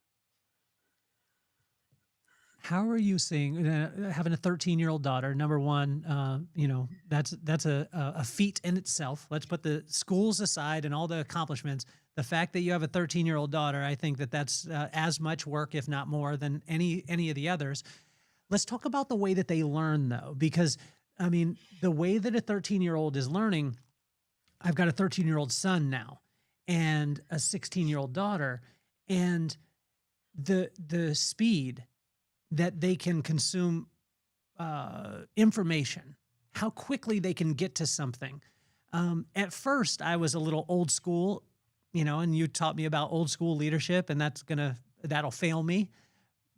Speaker 1: How are you seeing having a 13-year-old daughter? Number one, that's a feat in itself. Let's put the schools aside and all the accomplishments. The fact that you have a 13-year-old daughter, I think that's as much work, if not more, than any of the others. Let's talk about the way that they learn, though, because the way that a 13-year-old is learning, I've got a 13-year-old son now and a 16-year-old daughter, and the speed that they can consume information, how quickly they can get to something. At first, I was a little old school, and you taught me about old school leadership, and that'll fail me.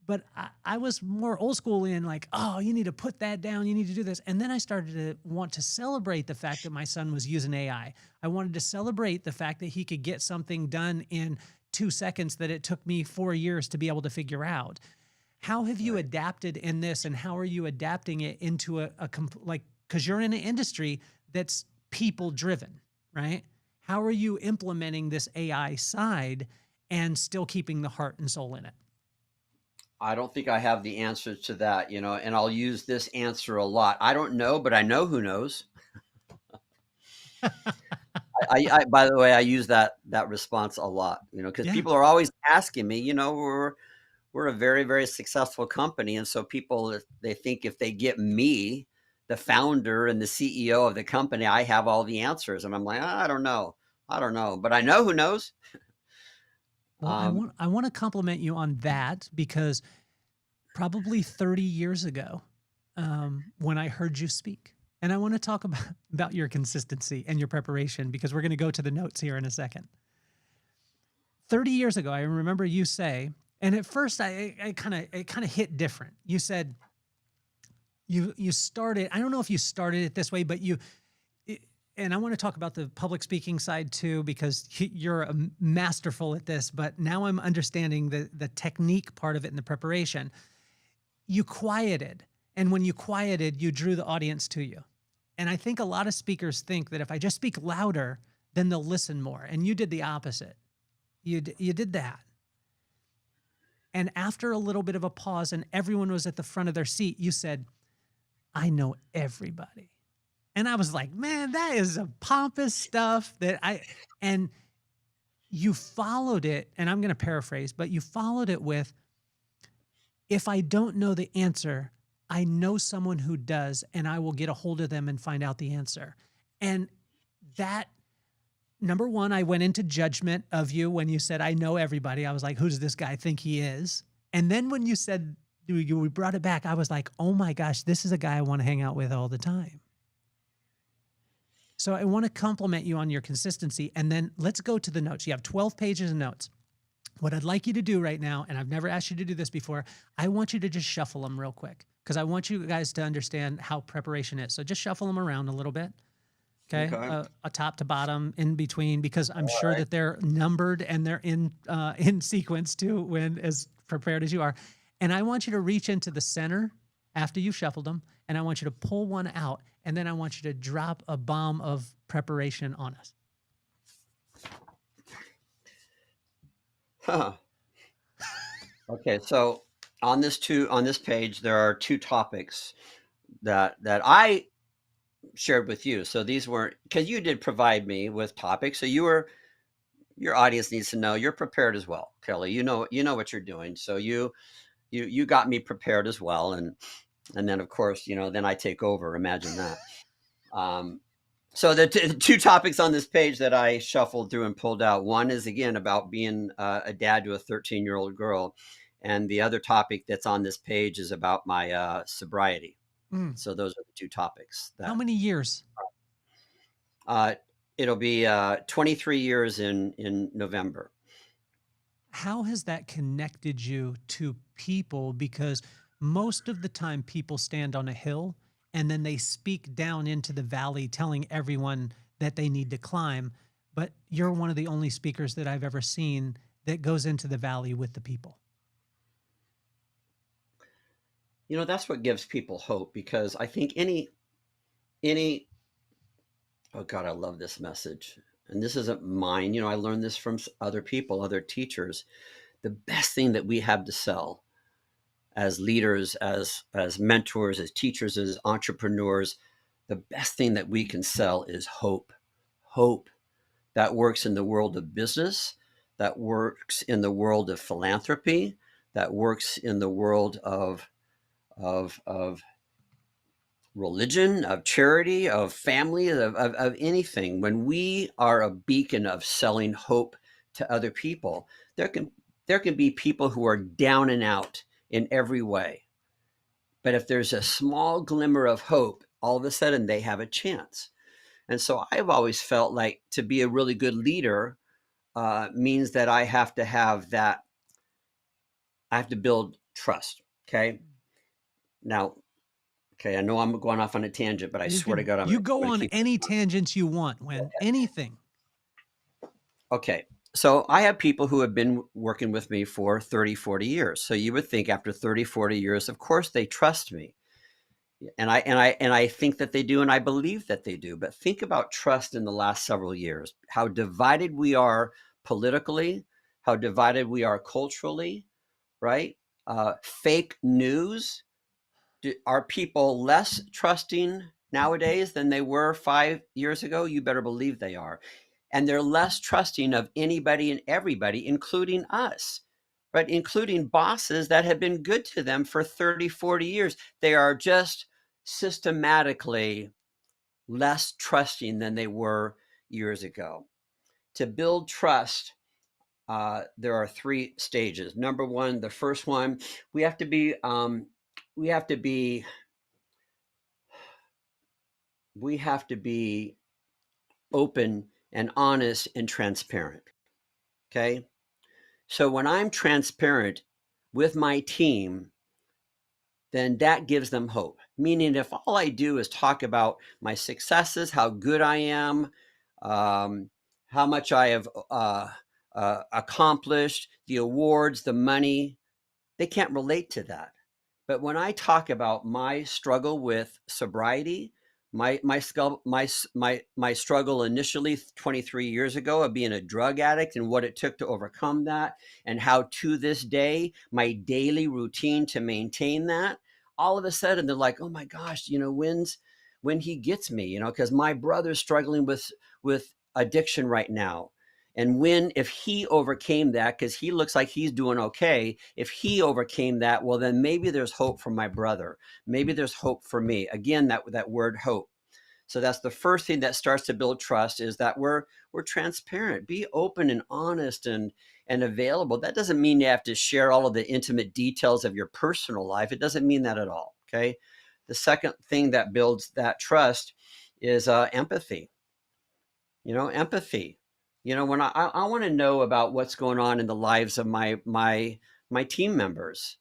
Speaker 1: But I was more old school in like, oh, you need to put that down. You need to do this. And then I started to want to celebrate the fact that my son was using AI. I wanted to celebrate the fact that he could get something done in 2 seconds that it took me 4 years to be able to figure out. How have you adapted in this, and how are you adapting it into because you're in an industry that's people driven, right? How are you implementing this AI side and still keeping the heart and soul in it?
Speaker 3: I don't think I have the answer to that, and I'll use this answer a lot. I don't know, but I know who knows. I by the way, I use that response a lot, because people are always asking me, we're a very, very successful company. And so people, they think if they get me, the founder and the CEO of the company, I have all the answers. And I'm like, I don't know, but I know who knows.
Speaker 1: Well, I want to compliment you on that, because probably 30 years ago, when I heard you speak, and I want to talk about your consistency and your preparation, because we're going to go to the notes here in a second. 30 years ago, I remember you say, and at first it kind of hit different. You said you started, I don't know if you started it this way, but and I want to talk about the public speaking side too, because you're masterful at this, but now I'm understanding the technique part of it and the preparation. You quieted, and when you quieted, you drew the audience to you. And I think a lot of speakers think that if I just speak louder, then they'll listen more. And you did the opposite. You did that. And after a little bit of a pause and everyone was at the front of their seat, you said, I know everybody. And I was like, man, that is a pompous stuff and you followed it, and I'm going to paraphrase, but you followed it with, if I don't know the answer, I know someone who does, and I will get a hold of them and find out the answer. And that, number one, I went into judgment of you when you said, I know everybody. I was like, who does this guy think he is? And then when you said, we brought it back, I was like, oh my gosh, this is a guy I want to hang out with all the time. So I want to compliment you on your consistency. And then let's go to the notes. You have 12 pages of notes. What I'd like you to do right now, and I've never asked you to do this before, I want you to just shuffle them real quick, because I want you guys to understand how preparation is. So just shuffle them around a little bit. Okay. A top to bottom, in between, because I'm sure that they're numbered and they're in sequence too, when as prepared as you are. And I want you to reach into the center after you shuffled them, and I want you to pull one out, and then I want you to drop a bomb of preparation on us.
Speaker 3: Huh. Okay, so on this page, there are two topics that I shared with you. So these weren't, because you did provide me with topics. So your audience needs to know you're prepared as well, Kelly. You know what you're doing. So you got me prepared as well, and then of course then I take over. Imagine that. So the two topics on this page that I shuffled through and pulled out, one is again about being a dad to a 13-year-old girl, and the other topic that's on this page is about my sobriety. So those are the two topics.
Speaker 1: How many years?
Speaker 3: It'll be 23 years in November.
Speaker 1: How has that connected you to people? Because most of the time people stand on a hill and then they speak down into the valley telling everyone that they need to climb. But you're one of the only speakers that I've ever seen that goes into the valley with the people.
Speaker 3: That's what gives people hope, because I think any oh God, I love this message. And this isn't mine. I learned this from other people, other teachers. The best thing that we have to sell as leaders, as mentors, as teachers, as entrepreneurs, the best thing that we can sell is hope. Hope that works in the world of business, that works in the world of philanthropy, that works in the world of religion, of charity, of family, of anything. When we are a beacon of selling hope to other people, there can be people who are down and out in every way. But if there's a small glimmer of hope, all of a sudden they have a chance. And so I've always felt like to be a really good leader means that I have to have that. I have to build trust. Okay. Now, I know I'm going off on a tangent, but I swear to God,
Speaker 1: you go on any tangents you want, Winn. Anything.
Speaker 3: Okay. So I have people who have been working with me for 30, 40 years. So you would think after 30, 40 years, of course they trust me. And I think that they do, and I believe that they do. But think about trust in the last several years, how divided we are politically, how divided we are culturally, right? Fake news. Are people less trusting nowadays than they were 5 years ago? You better believe they are. And they're less trusting of anybody and everybody, including us, right? Including bosses that have been good to them for 30, 40 years. They are just systematically less trusting than they were years ago. To build trust, there are 3 stages. Number one, the first one, we have to be open and honest and transparent. Okay. So when I'm transparent with my team, then that gives them hope. Meaning if all I do is talk about my successes, how good I am, how much I have accomplished, the awards, the money, they can't relate to that. But when I talk about my struggle with sobriety, my struggle initially 23 years ago of being a drug addict and what it took to overcome that, and how to this day my daily routine to maintain that, all of a sudden they're like, oh my gosh, when he gets me, because my brother's struggling with addiction right now. And if he overcame that, because he looks like he's doing okay, if he overcame that, well, then maybe there's hope for my brother. Maybe there's hope for me. Again, that word hope. So that's the first thing that starts to build trust, is that we're transparent. Be open and honest and available. That doesn't mean you have to share all of the intimate details of your personal life. It doesn't mean that at all. Okay. The second thing that builds that trust is empathy. Empathy. When I want to know about what's going on in the lives of my team members,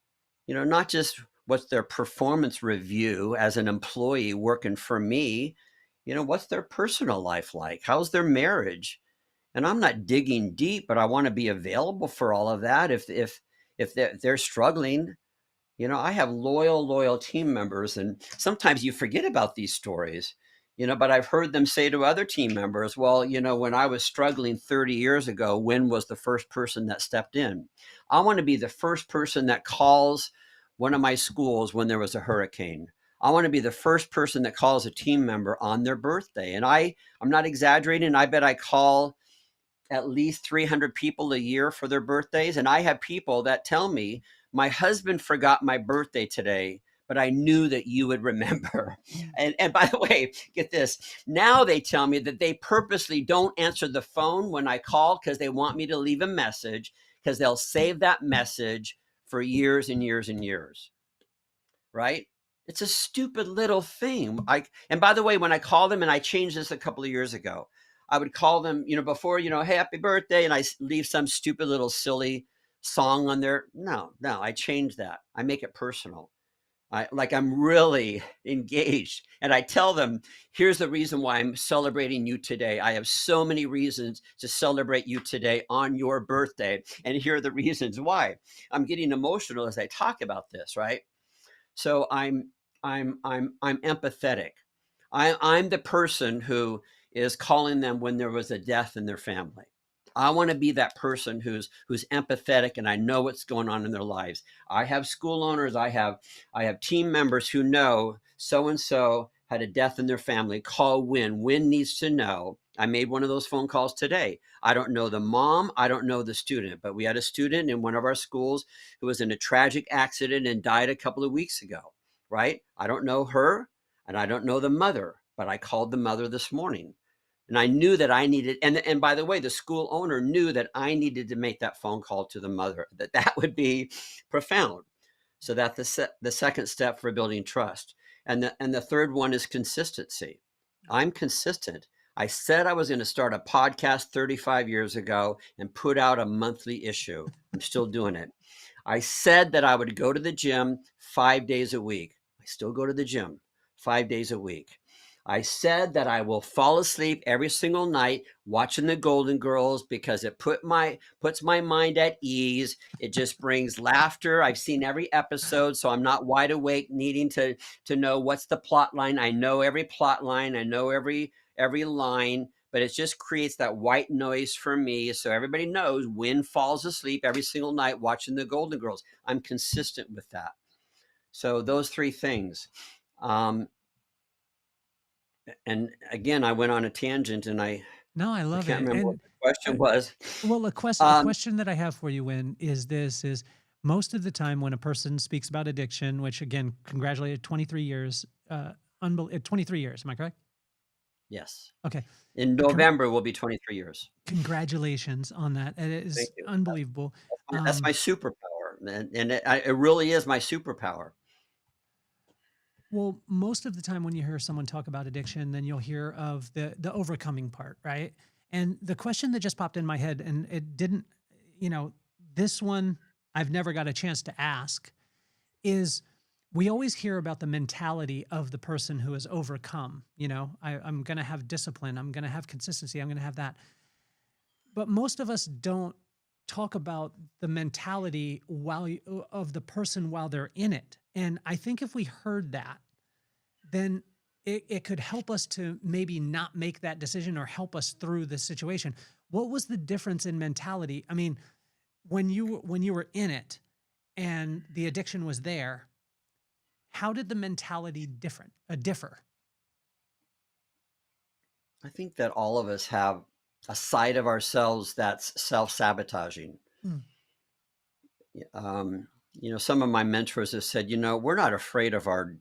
Speaker 3: not just what's their performance review as an employee working for me, what's their personal life like? How's their marriage? And I'm not digging deep, but I want to be available for all of that. If they're struggling, I have loyal team members, and sometimes you forget about these stories, but I've heard them say to other team members, well, when I was struggling 30 years ago, Winn was the first person that stepped in. I want to be the first person that calls one of my schools when there was a hurricane. I want to be the first person that calls a team member on their birthday. And I'm not exaggerating. I bet I call at least 300 people a year for their birthdays. And I have people that tell me, my husband forgot my birthday today, but I knew that you would remember. And by the way, get this. Now they tell me that they purposely don't answer the phone when I call because they want me to leave a message, because they'll save that message for years and years and years. Right? It's a stupid little thing. And by the way, when I call them, and I changed this a couple of years ago, I would call them, before, hey, happy birthday, and I leave some stupid little silly song on there. No, I change that. I make it personal. I'm really engaged, and I tell them, here's the reason why I'm celebrating you today. I have so many reasons to celebrate you today on your birthday, and here are the reasons why. I'm getting emotional as I talk about this, right? So I'm empathetic. I'm the person who is calling them when there was a death in their family. I want to be that person who's empathetic, and I know what's going on in their lives. I have school owners, I have team members who know so and so had a death in their family. Call Winn. Winn needs to know. I made one of those phone calls today. I don't know the mom, I don't know the student, but we had a student in one of our schools who was in a tragic accident and died a couple of weeks ago, right? I don't know her, and I don't know the mother, but I called the mother this morning. And I knew that I needed, and by the way, the school owner knew that I needed to make that phone call to the mother, that would be profound. So that's the second step for building trust. And the third one is consistency. I'm consistent. I said I was going to start a podcast 35 years ago and put out a monthly issue. I'm still doing it. I said that I would go to the gym 5 days a week. I still go to the gym 5 days a week. I said that I will fall asleep every single night watching the Golden Girls because it puts my mind at ease. It just brings laughter. I've seen every episode, so I'm not wide awake needing to know what's the plot line. I know every plot line. I know every line, but it just creates that white noise for me. So everybody knows Winn falls asleep every single night watching the Golden Girls. I'm consistent with that. So those three things. And again, I went on a tangent, and I
Speaker 1: love
Speaker 3: can't
Speaker 1: it.
Speaker 3: remember what
Speaker 1: And
Speaker 3: the question was.
Speaker 1: well, a
Speaker 3: Um,
Speaker 1: question that I have for you, Winn, is most of the time when a person speaks about addiction, which again, congratulated 23 years, 23 years, am I correct?
Speaker 3: yes.
Speaker 1: Okay.
Speaker 3: In
Speaker 1: Con-
Speaker 3: November will be 23 years.
Speaker 1: Congratulations on that. It
Speaker 3: Thank
Speaker 1: is
Speaker 3: you.
Speaker 1: unbelievable.
Speaker 3: That's my superpower, and it really is my superpower.
Speaker 1: Well, most of the time when you hear someone talk about addiction, then you'll hear of the overcoming part, right? And the question that just popped in my head, and it didn't, you know, this one I've never got a chance to ask, is we always hear about the mentality of the person who has overcome. I'm going to have discipline, I'm going to have consistency, I'm going to have that. But most of us don't talk about the mentality of the person while they're in it. And I think if we heard that, then it could help us to maybe not make that decision or help us through the situation. What was the difference in mentality? I mean, when you were in it and the addiction was there, how did the mentality differ?
Speaker 3: I think that all of us have a side of ourselves that's self-sabotaging.
Speaker 1: Mm.
Speaker 3: Some of my mentors have said, we're not afraid of our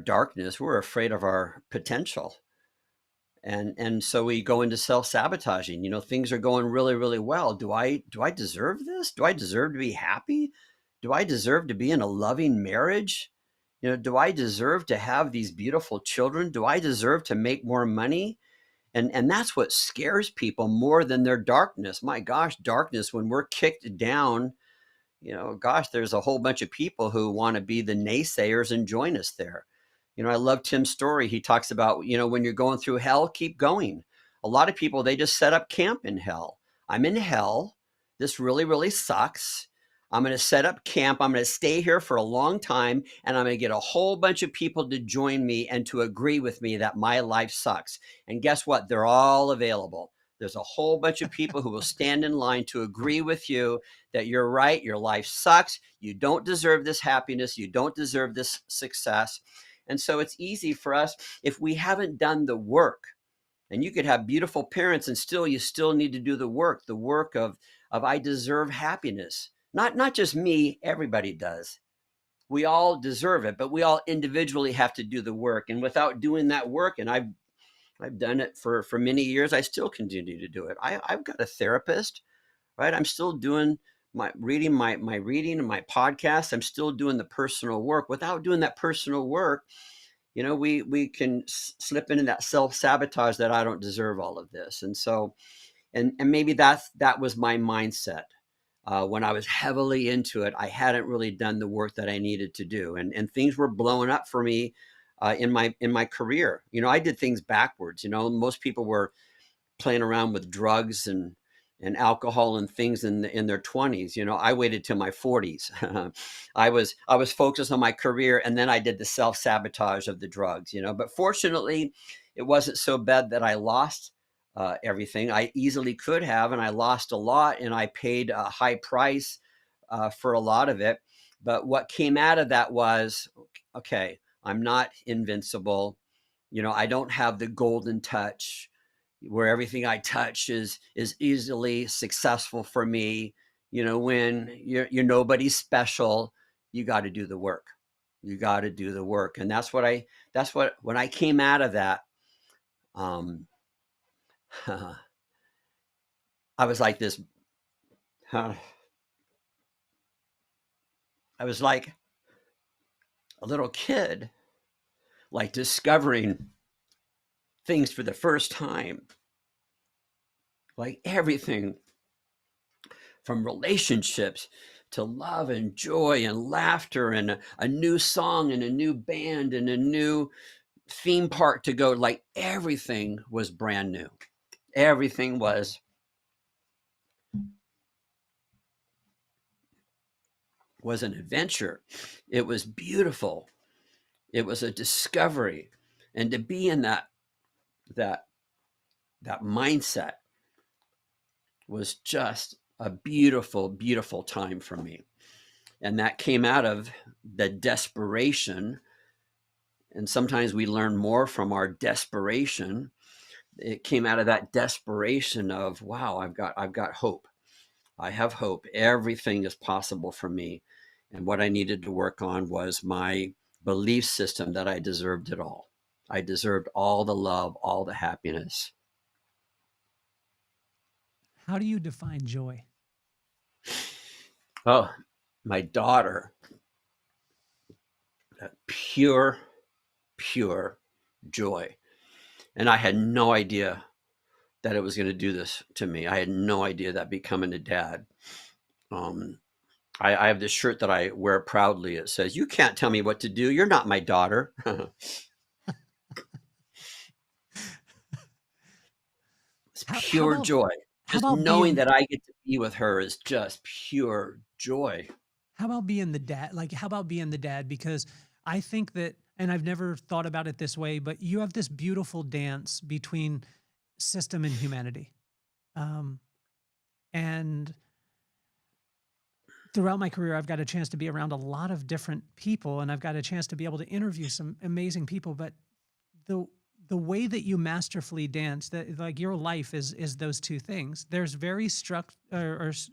Speaker 3: darkness. We're afraid of our potential. And so we go into self-sabotaging. Things are going really, really well. Do I deserve this? Do I deserve to be happy? Do I deserve to be in a loving marriage? Do I deserve to have these beautiful children? Do I deserve to make more money? And that's what scares people more than their darkness. My gosh, darkness, when we're kicked down, there's a whole bunch of people who want to be the naysayers and join us there. I love Tim's story. He talks about, when you're going through hell, keep going. A lot of people, they just set up camp in hell. I'm in hell. This really, really sucks. I'm going to set up camp. I'm going to stay here for a long time, and I'm going to get a whole bunch of people to join me and to agree with me that my life sucks. And guess what? They're all available. There's a whole bunch of people who will stand in line to agree with you that you're right. Your life sucks. You don't deserve this happiness. You don't deserve this success. And so it's easy for us if we haven't done the work. And you could have beautiful parents and you still need to do the work of I deserve happiness. Not just me, everybody does. We all deserve it, but we all individually have to do the work. And without doing that work, and I've done it for many years, I still continue to do it. I've got a therapist, right? I'm still doing my reading and my podcast. I'm still doing the personal work. Without doing that personal work, we can slip into that self-sabotage that I don't deserve all of this. And so, and maybe that was my mindset. When I was heavily into it, I hadn't really done the work that I needed to do. And things were blowing up for me in my career. I did things backwards. Most people were playing around with drugs and alcohol and things in their 20s. I waited till my 40s. I was focused on my career, and then I did the self-sabotage of the drugs, but fortunately it wasn't so bad that I lost everything. I easily could have, and I lost a lot, and I paid a high price for a lot of it. But what came out of that was, okay, I'm not invincible. I don't have the golden touch where everything I touch is easily successful for me. When you're nobody special, you got to do the work. You got to do the work. And that's what when I came out of that, I was like this, I was like a little kid, like discovering things for the first time, like everything from relationships to love and joy and laughter and a new song and a new band and a new theme park to go. Like everything was brand new. Everything was an adventure. It was beautiful. It was a discovery. And to be in that mindset was just a beautiful, beautiful time for me. And that came out of the desperation. And sometimes we learn more from our desperation. It came out of that desperation of, wow, I've got hope. I have hope. Everything is possible for me. And what I needed to work on was my belief system that I deserved it all. I deserved all the love, all the happiness.
Speaker 1: How do you define joy?
Speaker 3: Oh, my daughter, that pure joy. And I had no idea that it was going to do this to me. I had no idea that becoming a dad. I have this shirt that I wear proudly. It says, "You can't tell me what to do. You're not my daughter." It's pure joy. Just knowing that I get to be with her is just pure joy.
Speaker 1: How about being the dad? Like, how about being the dad? Because I think that, and I've never thought about it this way, but you have this beautiful dance between system and humanity. And throughout my career, I've got a chance to be around a lot of different people, and I've got a chance to be able to interview some amazing people. But the way that you masterfully dance, that like your life is those two things. There's very there's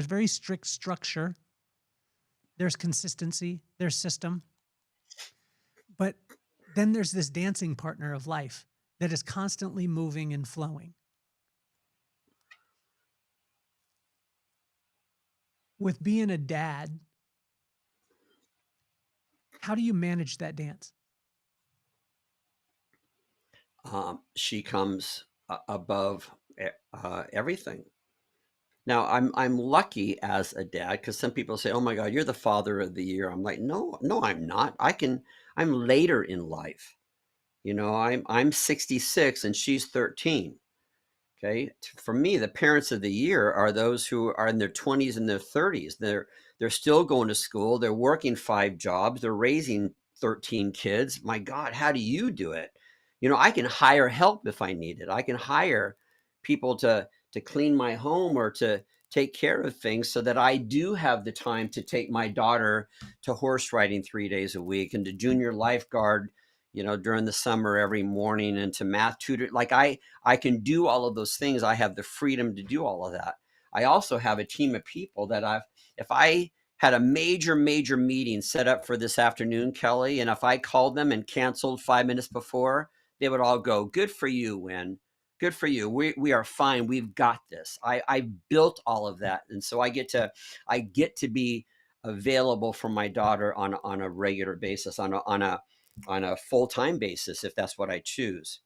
Speaker 1: very strict structure. There's consistency. There's system. But then there's this dancing partner of life that is constantly moving and flowing. With being a dad, how do you manage that dance?
Speaker 3: She comes above everything. Now, I'm lucky as a dad, because some people say, "Oh my God, you're the father of the year." I'm like, no, I'm not. I'm later in life. I'm 66 and she's 13. Okay. For me, the parents of the year are those who are in their 20s and their 30s. They're still going to school. They're working 5 jobs. They're raising 13 kids. My God, how do you do it? I can hire help if I need it. I can hire people to clean my home or to take care of things so that I do have the time to take my daughter to horse riding 3 days a week and to junior lifeguard, during the summer every morning, and to math tutor. Like I can do all of those things. I have the freedom to do all of that. I also have a team of people that if I had a major meeting set up for this afternoon, Kelly, and if I called them and canceled 5 minutes before, they would all go, "Good for you, Winn. Good for you. We are fine. We've got this." I built all of that. And so I get to be available for my daughter on a regular basis, on a full-time basis, if that's what I choose.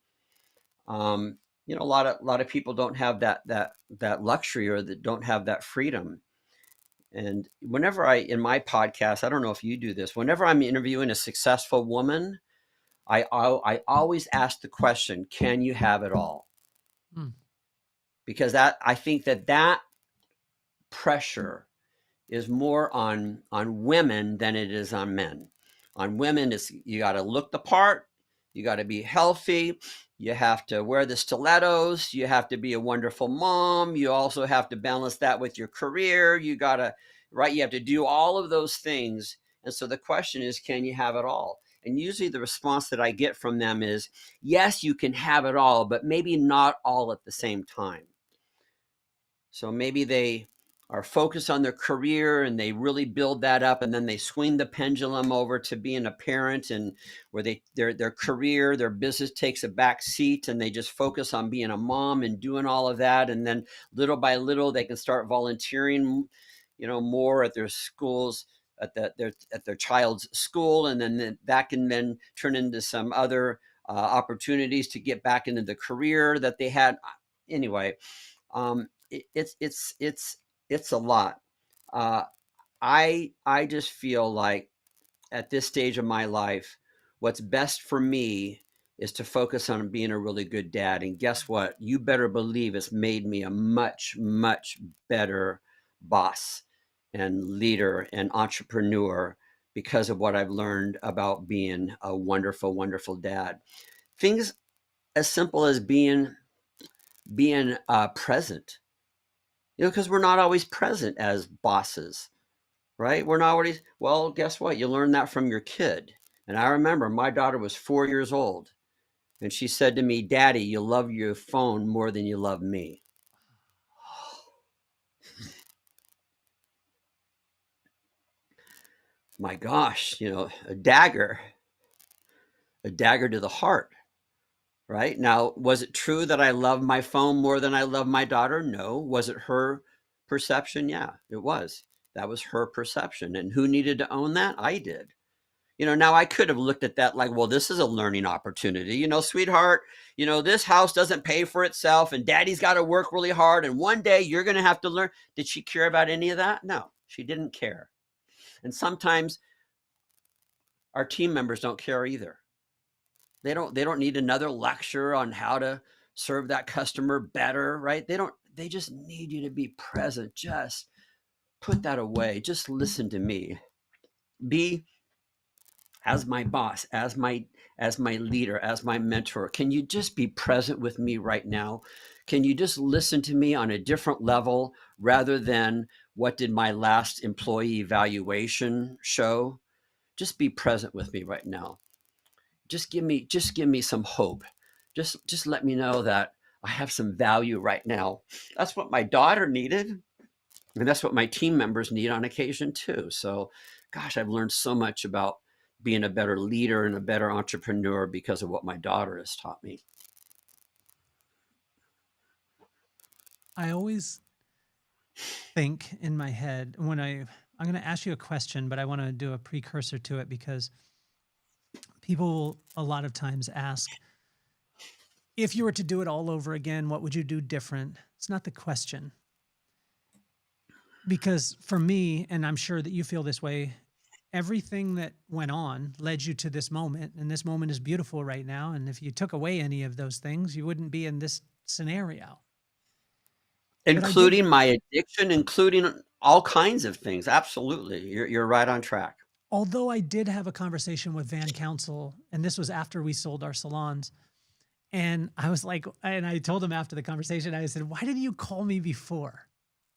Speaker 3: A lot of people don't have that luxury, or that don't have that freedom. And whenever in my podcast, I don't know if you do this, whenever I'm interviewing a successful woman, I always ask the question, can you have it all? Because I think that pressure is more on women than it is on men. On women, you got to look the part, you got to be healthy, you have to wear the stilettos, you have to be a wonderful mom, you also have to balance that with your career, you have to do all of those things. And so the question is, can you have it all? And usually the response that I get from them is, yes, you can have it all, but maybe not all at the same time. So maybe they are focused on their career and they really build that up, and then they swing the pendulum over to being a parent, and where their career, their business takes a back seat, and they just focus on being a mom and doing all of that. And then little by little, they can start volunteering, more at their schools, at their child's school, and then that can then turn into some other opportunities to get back into the career that they had. Anyway, it's a lot. I just feel like at this stage of my life, what's best for me is to focus on being a really good dad. And guess what? You better believe it's made me a much better boss and leader and entrepreneur because of what I've learned about being a wonderful dad. Things as simple as being present. Because we're not always present as bosses, right? We're not always, well, guess what? You learn that from your kid. And I remember my daughter was 4 years old, and she said to me, "Daddy, you love your phone more than you love me." My gosh, a dagger to the heart. Right? Now, was it true that I love my phone more than I love my daughter? No. Was it her perception? Yeah, it was. That was her perception. And who needed to own that? I did. Now I could have looked at that like, well, this is a learning opportunity. Sweetheart, this house doesn't pay for itself, and daddy's got to work really hard, and one day you're going to have to learn. Did she care about any of that? No, she didn't care. And sometimes our team members don't care either. They don't need another lecture on how to serve that customer better, right? They just need you to be present. Just put that away. Just listen to me. Be as my boss, as my leader, as my mentor. Can you just be present with me right now? Can you just listen to me on a different level rather than what did my last employee evaluation show? Just be present with me right now. Just give me some hope. Just let me know that I have some value right now. That's what my daughter needed, and that's what my team members need on occasion too. So, gosh, I've learned so much about being a better leader and a better entrepreneur because of what my daughter has taught me.
Speaker 1: I always think in my head when I'm going to ask you a question, but I want to do a precursor to it because people will a lot of times ask, if you were to do it all over again, what would you do different? It's not the question. Because for me, and I'm sure that you feel this way, everything that went on led you to this moment, and this moment is beautiful right now. And if you took away any of those things, you wouldn't be in this scenario. But I did,
Speaker 3: Including my addiction, including all kinds of things. Absolutely. You're right on track.
Speaker 1: although I did have a conversation with Van Counsel, and this was after we sold our salons. And I was like, and I told him after the conversation, I said, why didn't you call me before?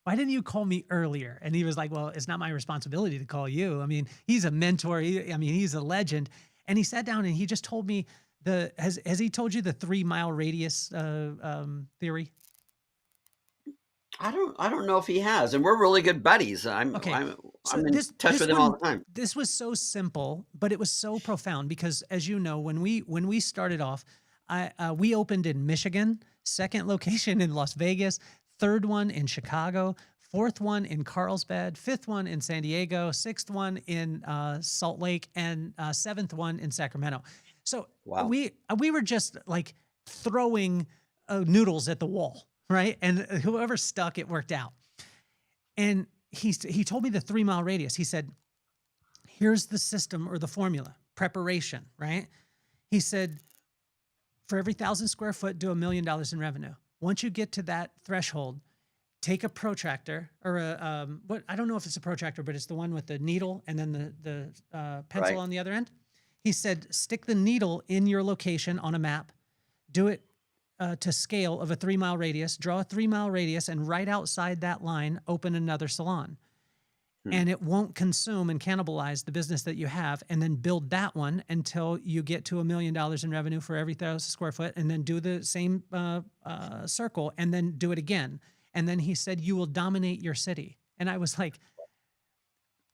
Speaker 1: Why didn't you call me earlier? And he was like, well, it's not my responsibility to call you. I mean, he's a mentor. I mean, he's a legend. And he sat down and he just told me has he told you the 3 mile radius theory?
Speaker 3: I don't know if he has, and we're really good buddies.
Speaker 1: Okay. So
Speaker 3: I'm in
Speaker 1: this
Speaker 3: touch
Speaker 1: this
Speaker 3: with him all
Speaker 1: one
Speaker 3: the time.
Speaker 1: this was so simple, but it was so profound because, as you know, when we started off, we opened in Michigan, second location in Las Vegas, third one in Chicago, fourth one in Carlsbad, fifth one in San Diego, sixth one in Salt Lake, and seventh one in Sacramento. So
Speaker 3: Wow.
Speaker 1: we were just like throwing noodles at the wall, right? And whoever stuck, it worked out. And he told me the 3 mile radius. He said, here's the system or the formula, preparation, right? He said, for every 1,000 square foot, do $1 million in revenue. Once you get to that threshold, take a protractor or what, I don't know if it's a protractor, but it's the one with the needle and then the pencil
Speaker 3: Right.
Speaker 1: on the other end. He said, stick the needle in your location on a map, do it to scale of a 3 mile radius, draw a 3 mile radius, and right outside that line, open another salon. And it won't consume and cannibalize the business that you have, and then build that one until you get to $1 million in revenue for every 1,000 square foot, and then do the same circle, and then do it again. And then he said, you will dominate your city. And I was like,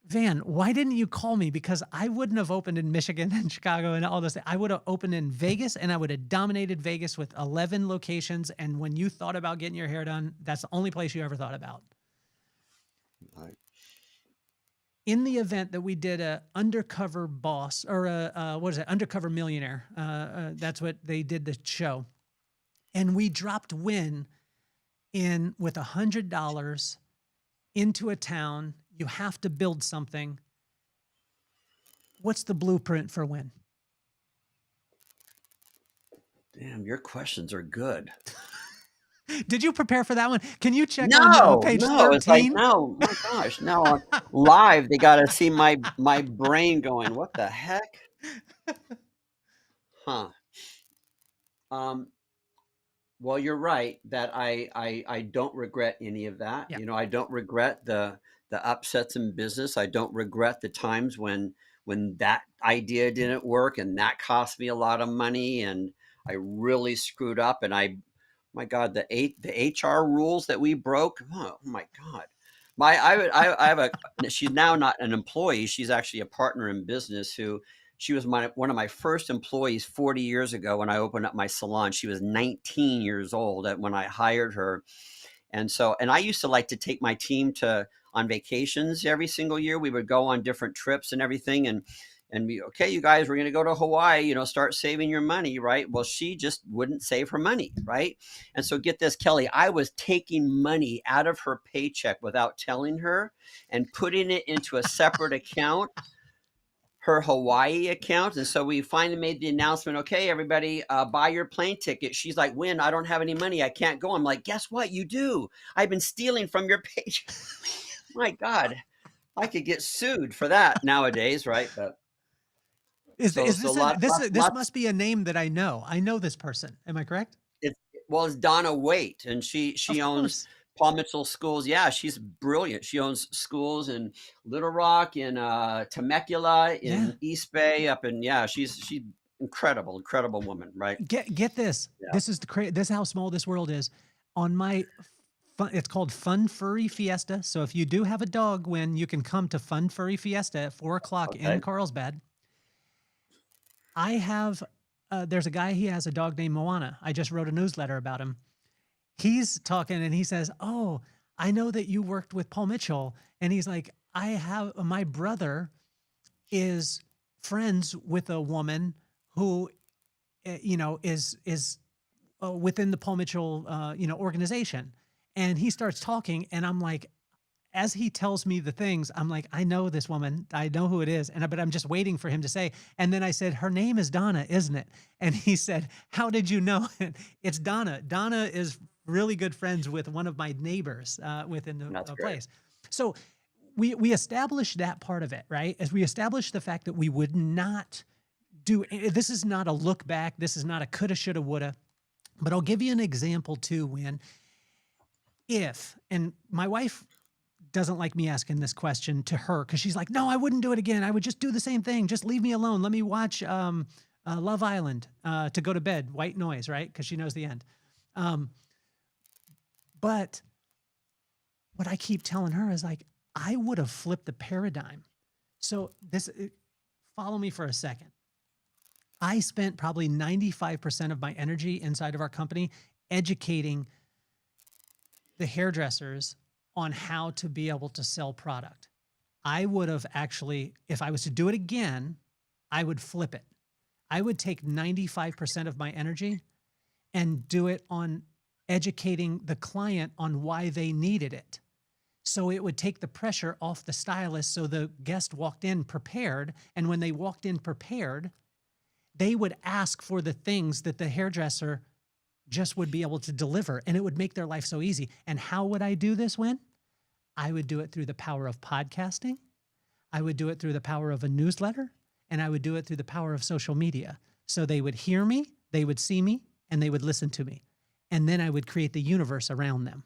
Speaker 1: Van, why didn't you call me? Because I wouldn't have opened in Michigan and Chicago and all those things. I would have opened in Vegas, and I would have dominated Vegas with 11 locations. And when you thought about getting your hair done, that's the only place you ever thought about.
Speaker 3: Right.
Speaker 1: In the event that we did a undercover boss or undercover millionaire, that's what they did the show. And we dropped Winn in with $100 into a town. You have to build something. What's the blueprint for Winn?
Speaker 3: Damn, your questions are good.
Speaker 1: Did you prepare for that one? Can you check on page 13?
Speaker 3: It's like, no, my gosh, no, on live, they got to see my brain going, what the heck? Huh. Well, you're right that I don't regret any of that.
Speaker 1: Yeah.
Speaker 3: You know, I don't regret the upsets in business. I don't regret the times when that idea didn't work and that cost me a lot of money and I really screwed up. And my God, the HR rules that we broke. Oh my God. I have she's now not an employee. She's actually a partner in business she was one of my first employees 40 years ago when I opened up my salon. She was 19 years old when I hired her. And I used to like to take my team on vacations every single year. We would go on different trips and everything. And okay, you guys, we're going to go to Hawaii, start saving your money, right? Well, she just wouldn't save her money, right? And so get this, Kelly, I was taking money out of her paycheck without telling her and putting it into a separate account, her Hawaii account. And so we finally made the announcement, okay, everybody, buy your plane ticket. She's like, Winn, I don't have any money. I can't go. I'm like, guess what? You do. I've been stealing from your paycheck. My God, I could get sued for that nowadays, right? But
Speaker 1: This must be a name that I know. I know this person. Am I correct?
Speaker 3: It's Donna Waite, and she owns Paul Mitchell Schools. Yeah, she's brilliant. She owns schools in Little Rock, in Temecula, in East Bay, she's incredible woman, right?
Speaker 1: Get this. Yeah. This is how small this world is. On my it's called Fun Furry Fiesta. So if you do have a dog, Winn, you can come to Fun Furry Fiesta at 4:00 in Carlsbad. I have, there's a guy, he has a dog named Moana. I just wrote a newsletter about him. He's talking and he says, oh, I know that you worked with Paul Mitchell. And he's like, my brother is friends with a woman who, is within the Paul Mitchell, organization. And he starts talking and I'm like, as he tells me the things, I'm like, I know this woman. I know who it is. But I'm just waiting for him to say. And then I said, her name is Donna, isn't it? And he said, how did you know? It's Donna. Donna is really good friends with one of my neighbors within
Speaker 3: That's
Speaker 1: the
Speaker 3: great.
Speaker 1: place. So we established that part of it, right? As we established the fact that we would not do, this is not a look back. This is not a coulda, shoulda, woulda. But I'll give you an example too, when and my wife doesn't like me asking this question to her because she's like, no, I wouldn't do it again. I would just do the same thing. Just leave me alone. Let me watch Love Island to go to bed. White noise, right? Because she knows the end. But what I keep telling her is like, I would have flipped the paradigm. So follow me for a second. I spent probably 95% of my energy inside of our company educating the hairdressers on how to be able to sell product. I would have actually, if I was to do it again, I would flip it. I would take 95% of my energy and do it on educating the client on why they needed it. So it would take the pressure off the stylist so the guest walked in prepared. And when they walked in prepared, they would ask for the things that the hairdresser just would be able to deliver, and it would make their life so easy. And how would I do this, Winn? I would do it through the power of podcasting. I would do it through the power of a newsletter, and I would do it through the power of social media. So they would hear me, they would see me, and they would listen to me. And then I would create the universe around them.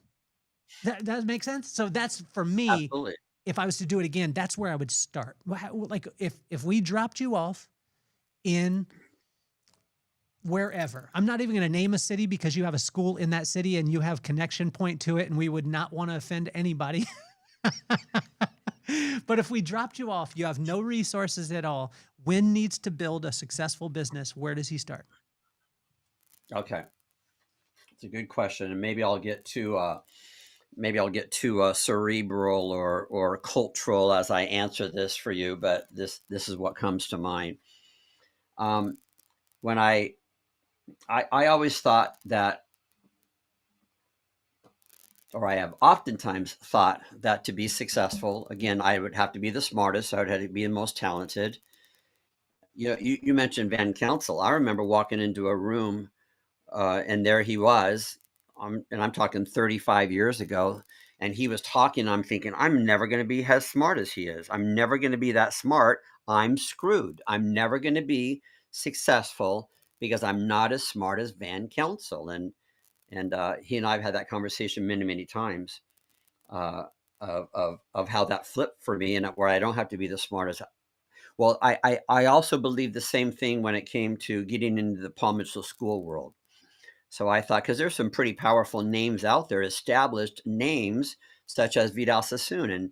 Speaker 1: That does make sense? So that's, for me,
Speaker 3: Absolutely.
Speaker 1: if I was to do it again, that's where I would start. Like if we dropped you off in wherever, I'm not even going to name a city because you have a school in that city and you have connection point to it, and we would not want to offend anybody. But if we dropped you off, you have no resources at all. Winn needs to build a successful business. Where does he start?
Speaker 3: Okay. It's a good question. And maybe I'll get too cerebral or cultural as I answer this for you, but this is what comes to mind. When I always thought that, or I have oftentimes thought that to be successful, again, I would have to be the smartest. I would have to be the most talented. You know, you mentioned Van Council. I remember walking into a room, and there he was, and I'm talking 35 years ago, and he was talking. I'm thinking, I'm never going to be as smart as he is. I'm never going to be that smart. I'm screwed. I'm never going to be successful because I'm not as smart as Van Council. And he and I have had that conversation many, many times of how that flipped for me, and where I don't have to be the smartest. Well, I also believe the same thing when it came to getting into the Paul Mitchell School world. So I thought, because there's some pretty powerful names out there, established names such as Vidal Sassoon.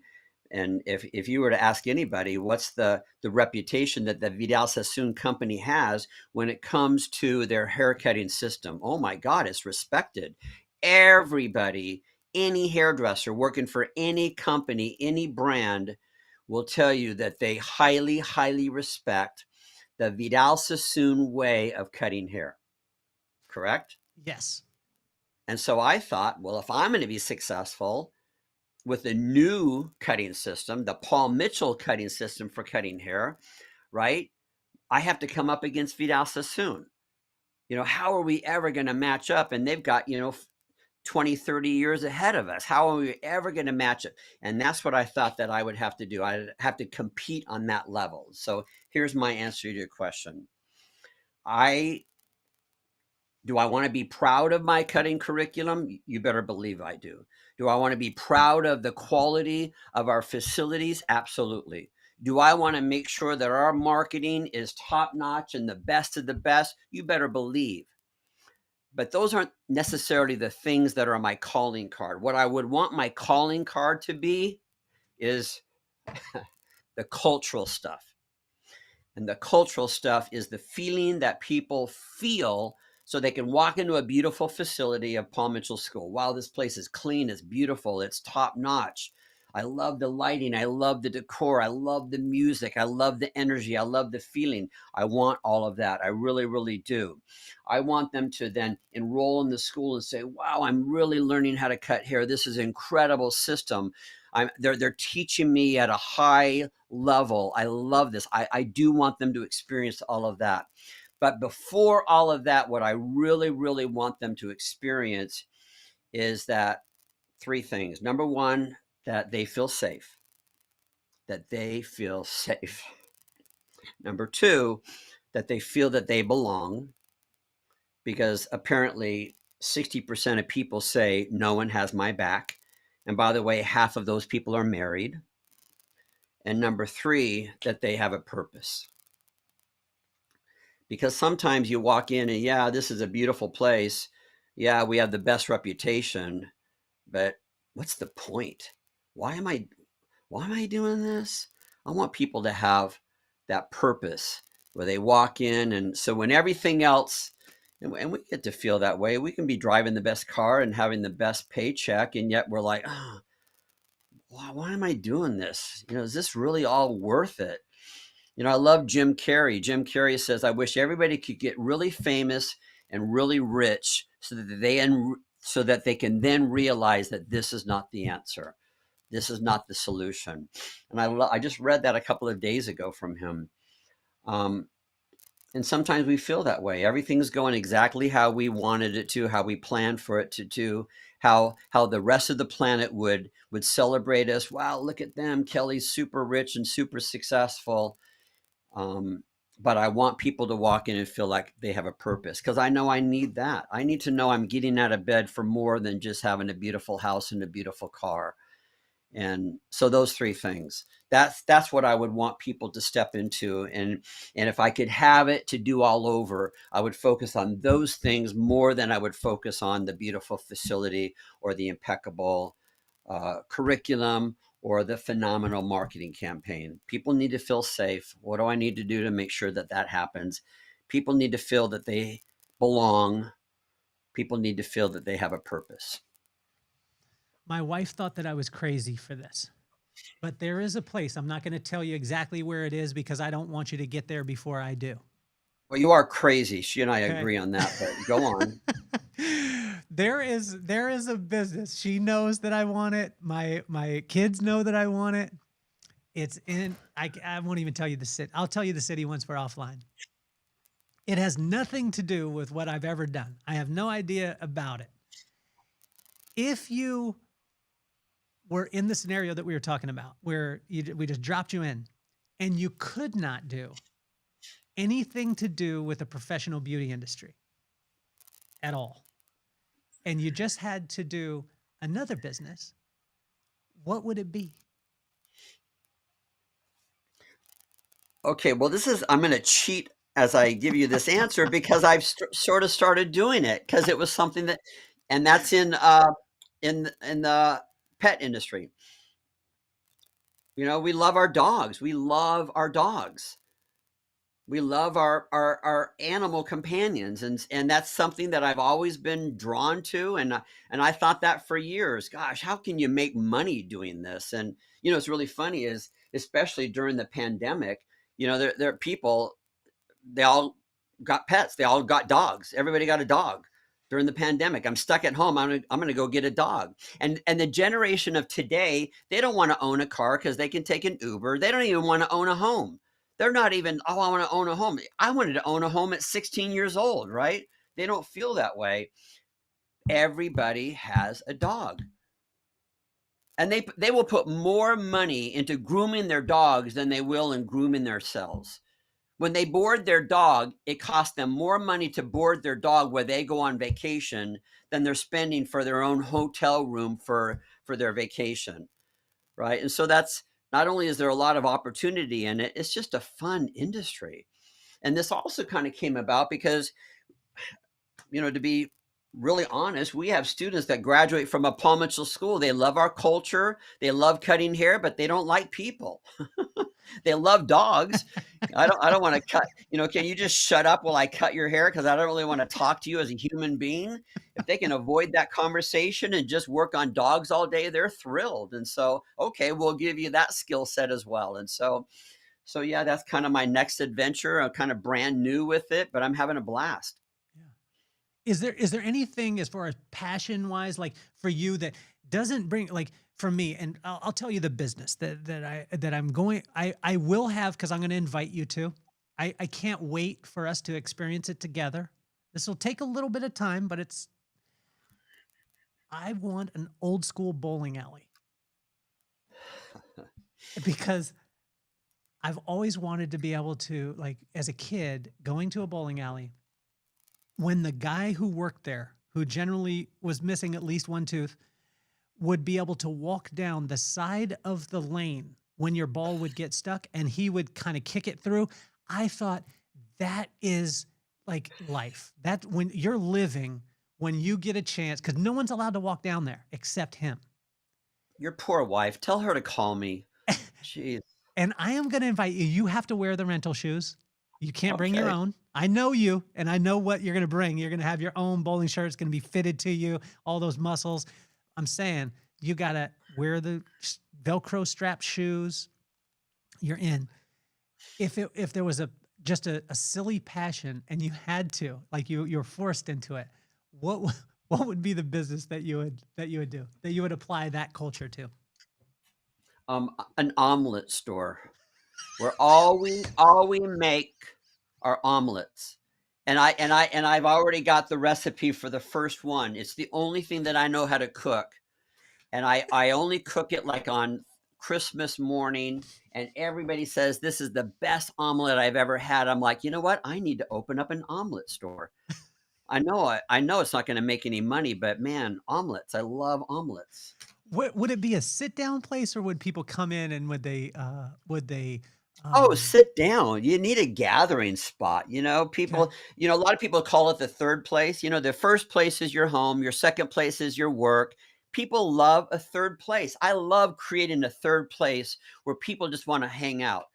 Speaker 3: And if you were to ask anybody, what's the reputation that the Vidal Sassoon company has when it comes to their haircutting system? Oh my God, it's respected. Everybody, any hairdresser working for any company, any brand, will tell you that they highly, highly respect the Vidal Sassoon way of cutting hair. Correct?
Speaker 1: Yes.
Speaker 3: And so I thought, well, if I'm going to be successful with the new cutting system, the Paul Mitchell cutting system for cutting hair, right? I have to come up against Vidal Sassoon. You know, how are we ever going to match up? And they've got, 20, 30 years ahead of us. How are we ever going to match it? And that's what I thought that I would have to do. I'd have to compete on that level. So here's my answer to your question. Do I want to be proud of my cutting curriculum? You better believe I do. Do I want to be proud of the quality of our facilities? Absolutely. Do I want to make sure that our marketing is top notch and the best of the best? You better believe. But those aren't necessarily the things that are my calling card. What I would want my calling card to be is the cultural stuff. And the cultural stuff is the feeling that people feel so they can walk into a beautiful facility of Paul Mitchell School. Wow, this place is clean, it's beautiful, it's top notch. I love the lighting, I love the decor, I love the music, I love the energy, I love the feeling. I want all of that. I really, really do. I want them to then enroll in the school and say, wow, I'm really learning how to cut hair. This is an incredible system. They're teaching me at a high level. I love this. I do want them to experience all of that. But before all of that, what I really, really want them to experience is that three things. Number one, that they feel safe, that they feel safe. Number two, that they feel that they belong, because apparently 60% of people say no one has my back. And by the way, half of those people are married. And number three, that they have a purpose. Because sometimes you walk in and, yeah, this is a beautiful place. Yeah, we have the best reputation, but what's the point? Why am I doing this? I want people to have that purpose where they walk in. And so when everything else, and we get to feel that way, we can be driving the best car and having the best paycheck, and yet we're like, oh, why am I doing this? Is this really all worth it? I love Jim Carrey. Jim Carrey says, I wish everybody could get really famous and really rich so that they can then realize that this is not the answer. This is not the solution. And I just read that a couple of days ago from him. And sometimes we feel that way. Everything's going exactly how we wanted it to, how we planned for it to do, how the rest of the planet would celebrate us. Wow, look at them. Kelly's super rich and super successful. But I want people to walk in and feel like they have a purpose, because I know I need that. I need to know I'm getting out of bed for more than just having a beautiful house and a beautiful car. And so those three things, that's what I would want people to step into. And if I could have it to do all over, I would focus on those things more than I would focus on the beautiful facility or the impeccable curriculum or the phenomenal marketing campaign. People need to feel safe. What do I need to do to make sure that that happens? People need to feel that they belong. People need to feel that they have a purpose.
Speaker 1: My wife thought that I was crazy for this, but there is a place. I'm not going to tell you exactly where it is because I don't want you to get there before I do.
Speaker 3: Well, you are crazy. She and I
Speaker 1: Okay.
Speaker 3: agree on that, but go on.
Speaker 1: There is a business. She knows that I want it. My kids know that I want it. It's in, I won't even tell you the city. I'll tell you the city once we're offline. It has nothing to do with what I've ever done. I have no idea about it. If you were in the scenario that we were talking about, where we just dropped you in and you could not do anything to do with the professional beauty industry at all, and you just had to do another business, what would it be?
Speaker 3: Okay, well, I'm going to cheat as I give you this answer because I've sort of started doing it because it was something and that's in the pet industry. We love our dogs. We love our dogs. We love our animal companions, and that's something that I've always been drawn to, and I thought that for years. Gosh, how can you make money doing this? And it's really funny is, especially during the pandemic, there are people, they all got pets, they all got dogs. Everybody got a dog during the pandemic. I'm stuck at home. I'm gonna go get a dog. And the generation of today, they don't want to own a car because they can take an Uber. They don't even want to own a home. They're not even, oh, I want to own a home. I wanted to own a home at 16 years old, right? They don't feel that way. Everybody has a dog. And they will put more money into grooming their dogs than they will in grooming themselves. When they board their dog, it costs them more money to board their dog where they go on vacation than they're spending for their own hotel room for their vacation, right? And so that's, not only is there a lot of opportunity in it, it's just a fun industry. And this also kind of came about because, to be really honest, we have students that graduate from a Paul Mitchell school. They love our culture. They love cutting hair, but they don't like people. They love dogs. I don't want to cut, can you just shut up while I cut your hair? Because I don't really want to talk to you as a human being. If they can avoid that conversation and just work on dogs all day, they're thrilled. And so, okay, we'll give you that skill set as well. And so yeah, that's kind of my next adventure. I'm kind of brand new with it, but I'm having a blast.
Speaker 1: Is there anything as far as passion wise, like for you, that doesn't bring, like for me, and I'll tell you the business that I'm going, I will have, because I'm going to invite you to. I can't wait for us to experience it together. This will take a little bit of time, but I want an old school bowling alley because I've always wanted to be able to, like, as a kid, going to a bowling alley, when the guy who worked there, who generally was missing at least one tooth, would be able to walk down the side of the lane when your ball would get stuck and he would kind of kick it through. I thought that is like life. That when you're living, when you get a chance, because no one's allowed to walk down there except him.
Speaker 3: Your poor wife. Tell her to call me. Jeez.
Speaker 1: And I am going to invite you. You have to wear the rental shoes. You can't bring your
Speaker 3: Okay.
Speaker 1: own. I know you, and I know what you're going to bring. You're going to have your own bowling shirt. It's going to be fitted to you, all those muscles. I'm saying you got to wear the Velcro strap shoes. You're in. If there was just a silly passion and you had to, like you're forced into it, what would be the business that you would do, that you would apply that culture to?
Speaker 3: An omelet store where all we make are omelets. And I've already got the recipe for the first one. It's the only thing that I know how to cook. And I only cook it like on Christmas morning, and everybody says this is the best omelet I've ever had. I'm like, you know what? I need to open up an omelet store. I know it's not going to make any money, but man, omelets. I love omelets.
Speaker 1: Would it be a sit down place, or would people come in and would they
Speaker 3: Oh,
Speaker 1: um
Speaker 3: sit down. You need a gathering spot.
Speaker 1: okay.
Speaker 3: A lot of people call it the third place. The first place is your home, your second place is your work. People love a third place. I love creating a third place where people just want to hang out.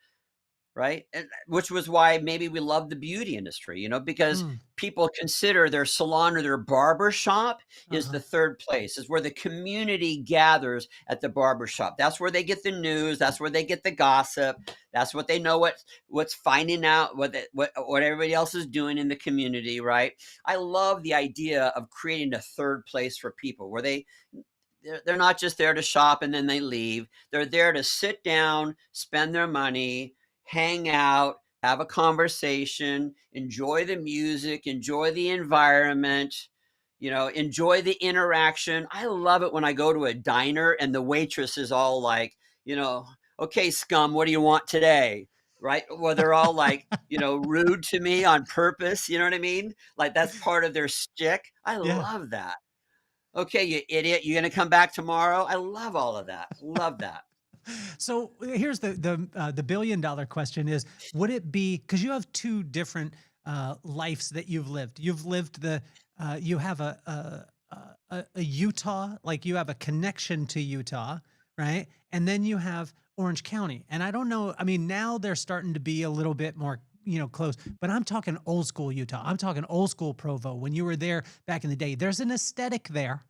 Speaker 3: Right? And which was why maybe we love the beauty industry, because
Speaker 1: Mm,
Speaker 3: people consider their salon or their barber shop is
Speaker 1: uh-huh.
Speaker 3: the third place, is where the community gathers at the barber shop. That's where they get the news. That's where they get the gossip. That's what they know what's finding out what everybody else is doing in the community, right? I love the idea of creating a third place for people where they're not just there to shop and then they leave. They're there to sit down, spend their money, hang out, have a conversation, enjoy the music, enjoy the environment, enjoy the interaction. I love it when I go to a diner and the waitress is all like, you know, okay, scum, what do you want today? Right? Well, they're all like, rude to me on purpose. You know what I mean? Like that's part of their shtick. I
Speaker 1: Yeah.
Speaker 3: love that. Okay, you idiot, you gonna come back tomorrow? I love all of that. Love that.
Speaker 1: So here's the $1 billion question: is would it be, because you have two different lives that you've lived? You've lived you have a Utah, like you have a connection to Utah, right? And then you have Orange County, and I don't know. I mean, now they're starting to be a little bit more, close. But I'm talking old school Utah. I'm talking old school Provo. When you were there back in the day, there's an aesthetic there,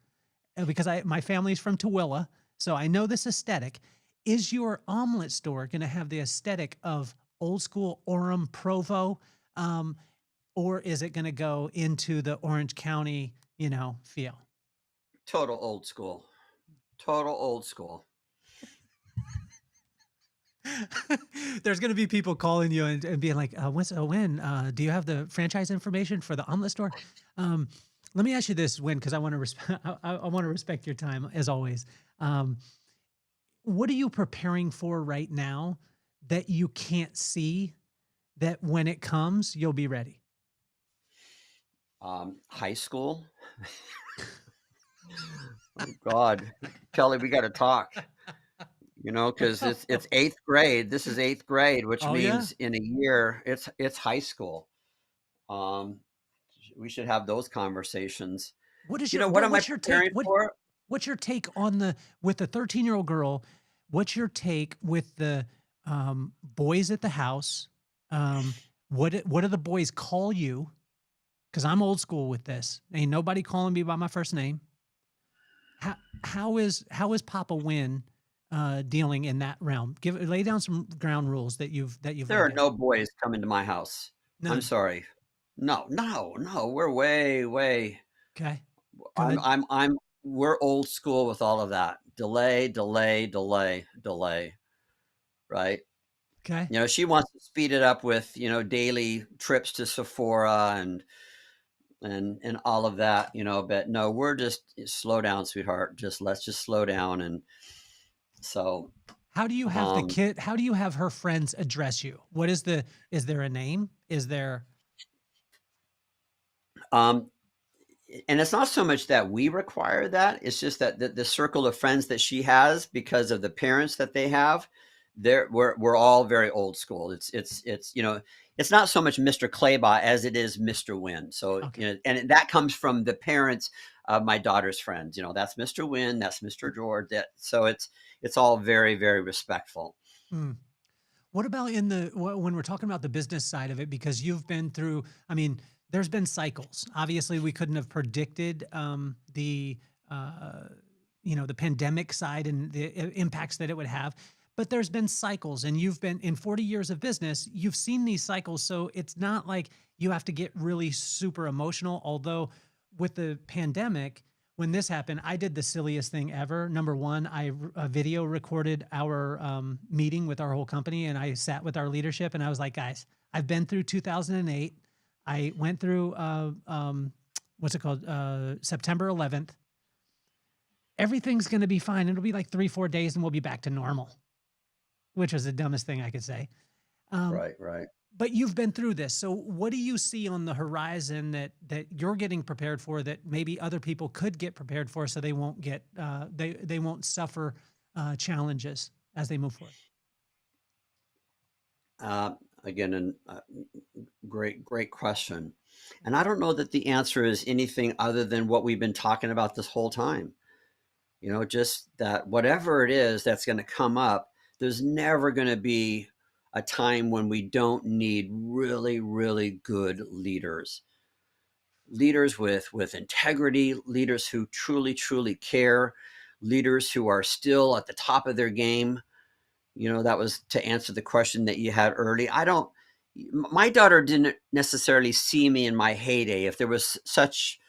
Speaker 1: because my family's from Tooele, so I know this aesthetic. Is your omelet store going to have the aesthetic of old school Orem Provo, um, or is it going to go into the Orange County, feel?
Speaker 3: Total old school. Total old school.
Speaker 1: There's going to be people calling you and being like, Win, do you have the franchise information for the omelet store? Um, Let me ask you this, Win, because I want to respect, I want to respect your time as always. Um, what are you preparing for right now that you can't see, that when it comes, you'll be ready?
Speaker 3: High school. Oh God, Kelly, we got to talk. Because it's eighth grade. This is eighth grade, which
Speaker 1: Oh yeah.
Speaker 3: means in a year it's high school. Um, we should have those conversations. What am I
Speaker 1: What's your take?
Speaker 3: preparing for?
Speaker 1: What's your take on with the 13-year-old girl? What's your take with the boys at the house? What do the boys call you? Because I'm old school with this. Ain't nobody calling me by my first name. How is Papa Win dealing in that realm? Lay down some ground rules that you've
Speaker 3: There are
Speaker 1: laid down.
Speaker 3: no boys coming to my house. I'm
Speaker 1: None.
Speaker 3: sorry. No, no, no. We're way, way.
Speaker 1: Okay.
Speaker 3: I'm,
Speaker 1: Good.
Speaker 3: I'm, I'm. We're old school with all of that. Delay, delay, delay, delay. Right?
Speaker 1: Okay.
Speaker 3: She wants to speed it up with daily trips to Sephora and and all of that, but no, we're just slow down, sweetheart. Let's just slow down. And so,
Speaker 1: How do you have
Speaker 3: um,
Speaker 1: how do you have her friends address you? Is there a name? Is there,
Speaker 3: um, and it's not so much that we require that. It's just that the circle of friends that she has, because of the parents that they have, we're all very old school. It's not so much Mr. Claybaugh as it is Mr. Winn. So,
Speaker 1: okay.
Speaker 3: and that comes from the parents of my daughter's friends. That's Mr. Winn, that's Mr. George. So it's all very, very respectful.
Speaker 1: Hmm. What about when we're talking about the business side of it? Because you've been through, I mean, there's been cycles. Obviously, we couldn't have predicted uh, the pandemic side and the impacts that it would have. But there's been cycles, and you've been in 40 years of business, you've seen these cycles. So it's not like you have to get really super emotional. Although with the pandemic, when this happened, I did the silliest thing ever. Number one, I video recorded our meeting with our whole company, and I sat with our leadership, and I was like, guys, I've been through 2008. I went through what's it called, September 11th. Everything's going to be fine. It'll be like 3-4 days, and we'll be back to normal, which was the dumbest thing I could say. Um,
Speaker 3: Right, right.
Speaker 1: but you've been through this. So what do you see on the horizon that you're getting prepared for that maybe other people could get prepared for, so they won't get they won't suffer challenges as they move forward?
Speaker 3: Again, and great question. And I don't know that the answer is anything other than what we've been talking about this whole time. Just that whatever it is that's going to come up, there's never going to be a time when we don't need really, really good leaders. Leaders with integrity, leaders who truly, truly care, leaders who are still at the top of their game. That was to answer the question that you had early. My daughter didn't necessarily see me in my heyday. If there was such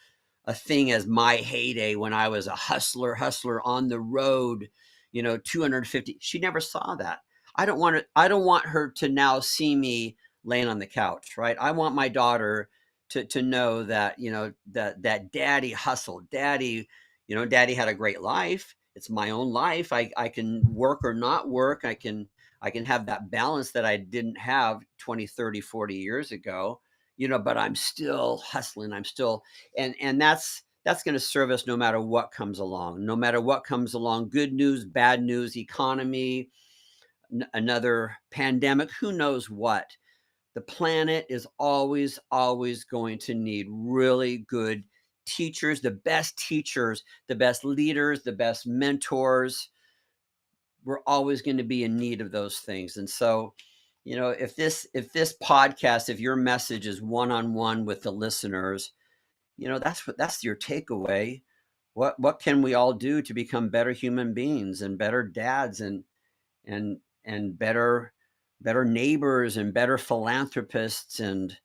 Speaker 3: a thing as my heyday when I was a hustler on the road, 250, she never saw that. I don't want her to now see me laying on the couch, right? I want my daughter to know that, that daddy hustled, daddy had a great life. It's my own life. I can work or not work. I can have that balance that I didn't have 20, 30, 40 years ago, but I'm still hustling. I'm still, and that's going to serve us no matter what comes along, good news, bad news, economy, another pandemic, who knows what. The planet is always, always going to need really good teachers, the best leaders, the best mentors. We're always going to be in need of those things. And so, if this podcast, if your message is one-on-one with the listeners, that's your takeaway. What can we all do to become better human beings and better dads and better neighbors and better philanthropists? And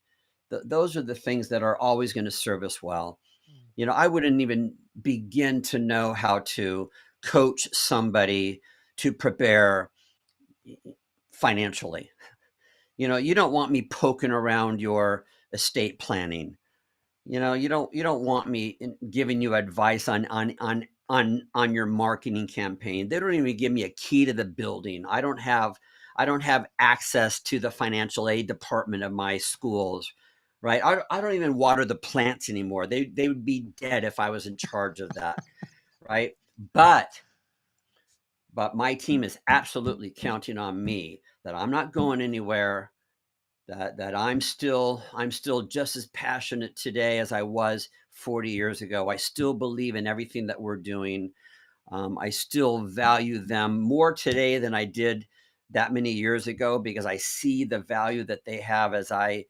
Speaker 3: those are the things that are always going to serve us well. I wouldn't even begin to know how to coach somebody to prepare financially. You don't want me poking around your estate planning. You don't want me giving you advice on your marketing campaign. They don't even give me a key to the building. I don't have access to the financial aid department of my schools, right? I don't even water the plants anymore. They would be dead if I was in charge of that, right? But my team is absolutely counting on me, that I'm not going anywhere, that I'm still just as passionate today as I was 40 years ago. I still believe in everything that we're doing. I still value them more today than I did that many years ago, because I see the value that they have as I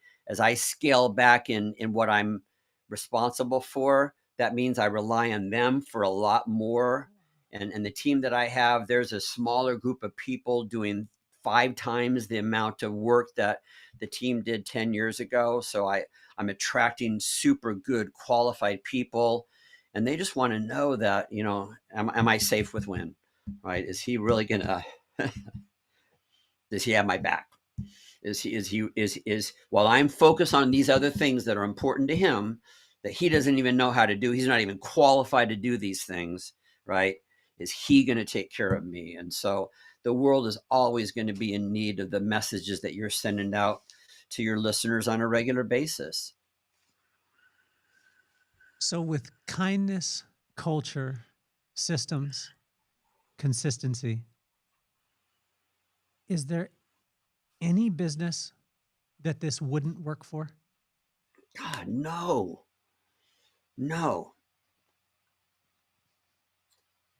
Speaker 3: scale back in what I'm responsible for. That means I rely on them for a lot more. And the team that I have, there's a smaller group of people doing 5 times the amount of work that the team did 10 years ago. So I'm attracting super good qualified people, and they just want to know that, am I safe with Winn, right? Is he really gonna does he have my back? Is while I'm focused on these other things that are important to him, that he doesn't even know how to do. He's not even qualified to do these things, right? Is he going to take care of me? And so the world is always going to be in need of the messages that you're sending out to your listeners on a regular basis.
Speaker 1: So with kindness, culture, systems, consistency, is there any business that this wouldn't work for?
Speaker 3: God, no. No.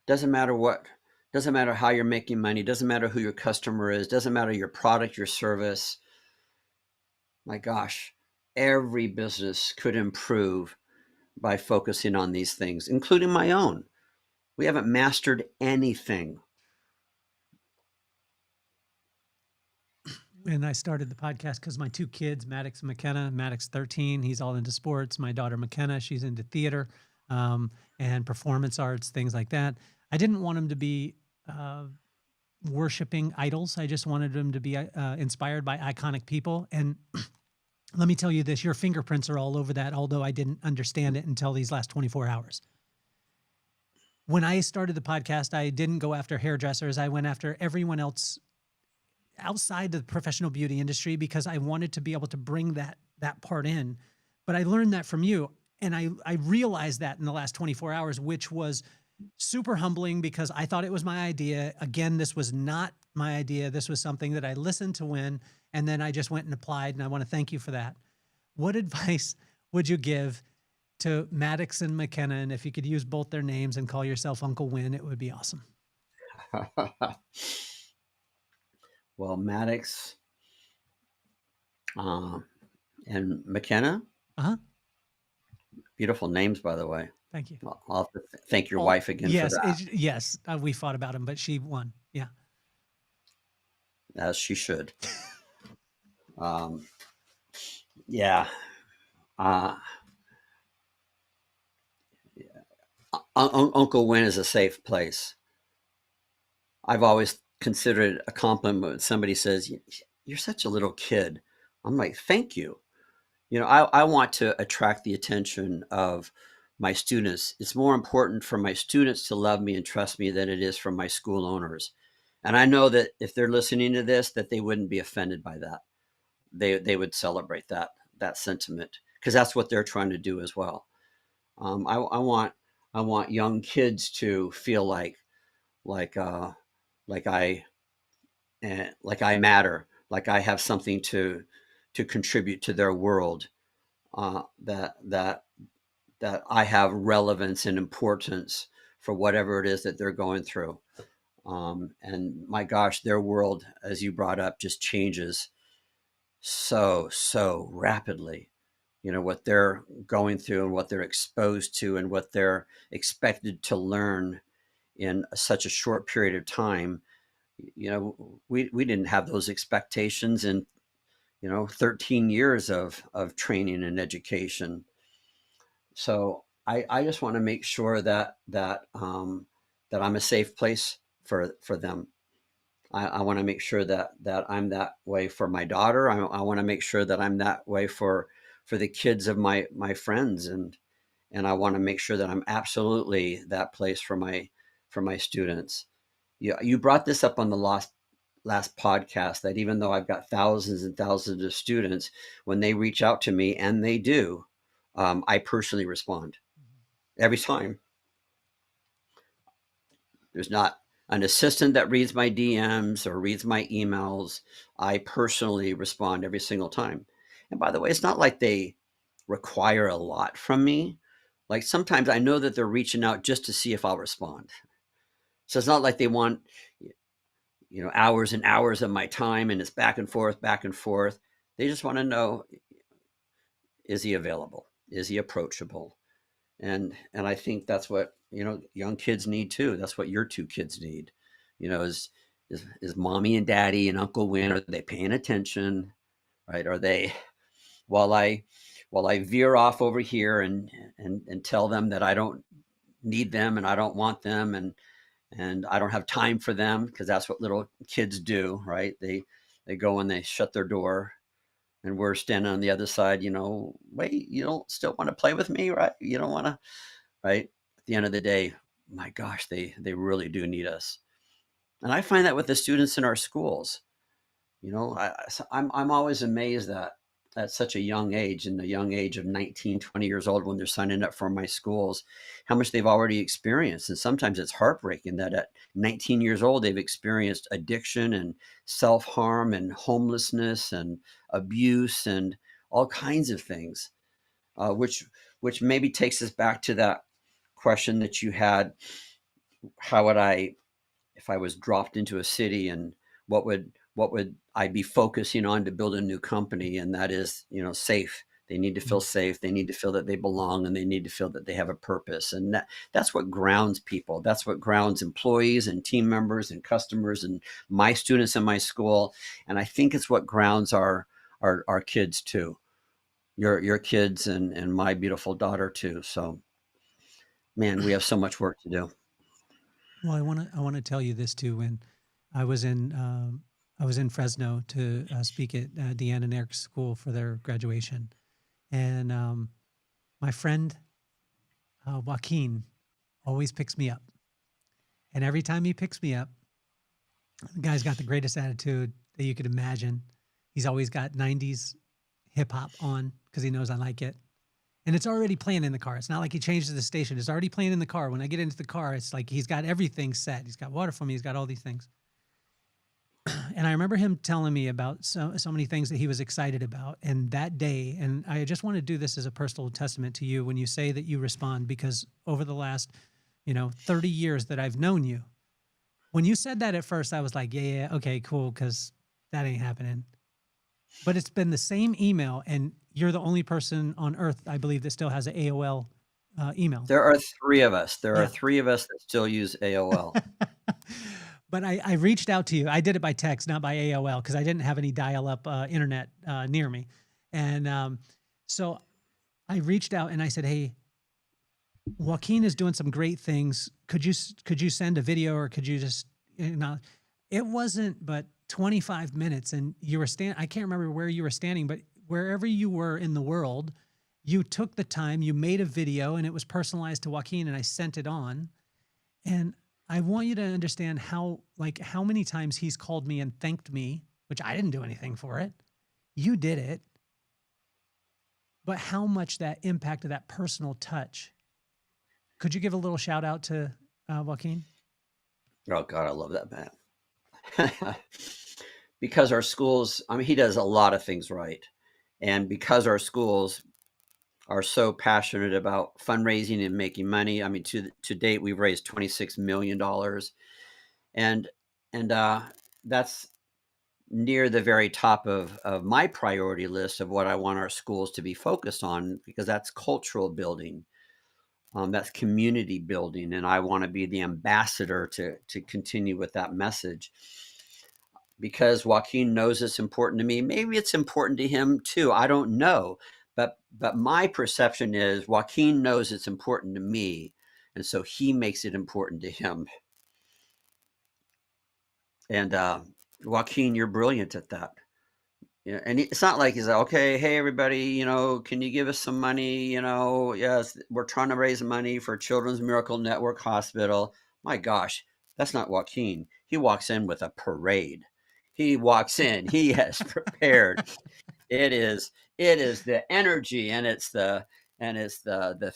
Speaker 3: Doesn't matter what. Doesn't matter how you're making money. Doesn't matter who your customer is. Doesn't matter your product, your service. My gosh, every business could improve by focusing on these things, including my own. We haven't mastered anything.
Speaker 1: And I started the podcast because my two kids, Maddox and McKenna, Maddox 13, he's all into sports. My daughter McKenna, she's into theater and performance arts, things like that. I didn't want them to be worshiping idols. I just wanted them to be inspired by iconic people. And let me tell you this, your fingerprints are all over that, although I didn't understand it until these last 24 hours. When I started the podcast, I didn't go after hairdressers. I went after everyone else outside the professional beauty industry because I wanted to be able to bring that part in. But I learned that from you. And I realized that in the last 24 hours, which was super humbling because I thought it was my idea. Again, this was not my idea. This was something that I listened to Winn, and then I just went and applied, and I want to thank you for that. What advice would you give to Maddox and McKenna? And if you could use both their names and call yourself Uncle Winn, it would be awesome.
Speaker 3: Well, Maddox and McKenna. Beautiful names, by the way.
Speaker 1: Thank you.
Speaker 3: I'll have to thank your wife again
Speaker 1: yes,
Speaker 3: for that.
Speaker 1: Yes, we fought about him, but she won. Yeah.
Speaker 3: As she should. Yeah. Uncle Winn is a safe place. I've always considered it a compliment when somebody says, "You're such a little kid." I'm like, thank you. You know, I want to attract the attention of my students. It's more important for my students to love me and trust me than it is for my school owners. And I know that if they're listening to this, that they wouldn't be offended by that. They would celebrate that sentiment because that's what they're trying to do as well. I want young kids to feel like I matter, like I have something to contribute to their world, that I have relevance and importance for whatever it is that they're going through. And my gosh, their world, as you brought up, just changes so rapidly. You know, what they're going through and what they're exposed to and what they're expected to learn in such a short period of time. You know, we didn't have those expectations in, 13 years of training and education. So I just want to make sure that I'm a safe place for them. I want to make sure that I'm that way for my daughter. I want to make sure that I'm that way for the kids of my friends, and I want to make sure that I'm absolutely that place for my students. You brought this up on the last podcast, that even though I've got thousands and thousands of students, when they reach out to me, and they do, I personally respond every time. There's not an assistant that reads my DMs or reads my emails. I personally respond every single time. And by the way, it's not like they require a lot from me. Like sometimes I know that they're reaching out just to see if I'll respond. So it's not like they want, hours and hours of my time and it's back and forth. They just want to know, is he available? Is he approachable? And I think that's what, young kids need too. That's what your two kids need. Is mommy and daddy and Uncle Winn, are they paying attention? Right? Are they, while I veer off over here and tell them that I don't need them and I don't want them and I don't have time for them, because that's what little kids do, right? They go and they shut their door and we're standing on the other side, wait, you don't still want to play with me, right? You don't want to, right? At the end of the day, my gosh, they really do need us. And I find that with the students in our schools. I'm always amazed that at such a young age, in the young age of 19, 20 years old, when they're signing up for my schools, how much they've already experienced. And sometimes it's heartbreaking that at 19 years old, they've experienced addiction and self-harm and homelessness and abuse and all kinds of things, which maybe takes us back to that question that you had. How would I, if I was dropped into a city, and what would I be focusing on to build a new company? And that is, safe. They need to feel safe. They need to feel that they belong, and they need to feel that they have a purpose. And that's what grounds people. That's what grounds employees and team members and customers and my students in my school. And I think it's what grounds our kids too. Your kids and my beautiful daughter too. So, man, we have so much work to do.
Speaker 1: Well, I want to tell you this too. When I was in Fresno to speak at Deanna and Eric's school for their graduation, and my friend Joaquin always picks me up, and every time he picks me up, the guy's got the greatest attitude that you could imagine. He's always got 90s hip hop on because he knows I like it. And it's already playing in the car. It's not like he changes the station. It's already playing in the car. When I get into the car, it's like he's got everything set. He's got water for me. He's got all these things. And I remember him telling me about so many things that he was excited about. And that day, and I just want to do this as a personal testament to you when you say that you respond, because over the last, 30 years that I've known you, when you said that at first, I was like, yeah, okay, cool, because that ain't happening. But it's been the same email, and you're the only person on earth, I believe, that still has an AOL email.
Speaker 3: There are three of us. There
Speaker 1: Yeah.
Speaker 3: are three of us that still use AOL.
Speaker 1: But I reached out to you. I did it by text, not by AOL, because I didn't have any dial-up internet near me. And so I reached out and I said, hey, Joaquin is doing some great things. Could you send a video, or could you just, it wasn't but 25 minutes, and you were I can't remember where you were standing, but wherever you were in the world, you took the time, you made a video, and it was personalized to Joaquin, and I sent it on. And I want you to understand how many times he's called me and thanked me, which I didn't do anything for it. You did it. But how much that impacted, that personal touch. Could you give a little shout out to Joaquin?
Speaker 3: Oh God, I love that man. Because our schools, he does a lot of things right. And because our schools are so passionate about fundraising and making money, to date, we've raised $26 million. And that's near the very top of my priority list of what I want our schools to be focused on, because that's cultural building. That's community building. And I want to be the ambassador to continue with that message, because Joaquin knows it's important to me. Maybe it's important to him too. I don't know. But my perception is Joaquin knows it's important to me. And so he makes it important to him. And Joaquin, you're brilliant at that. Yeah, and it's not like he's like, okay, hey everybody, can you give us some money? Yes, we're trying to raise money for Children's Miracle Network Hospital. My gosh, that's not Joaquin. He walks in with a parade. He walks in, he has prepared. It is the energy, and it's the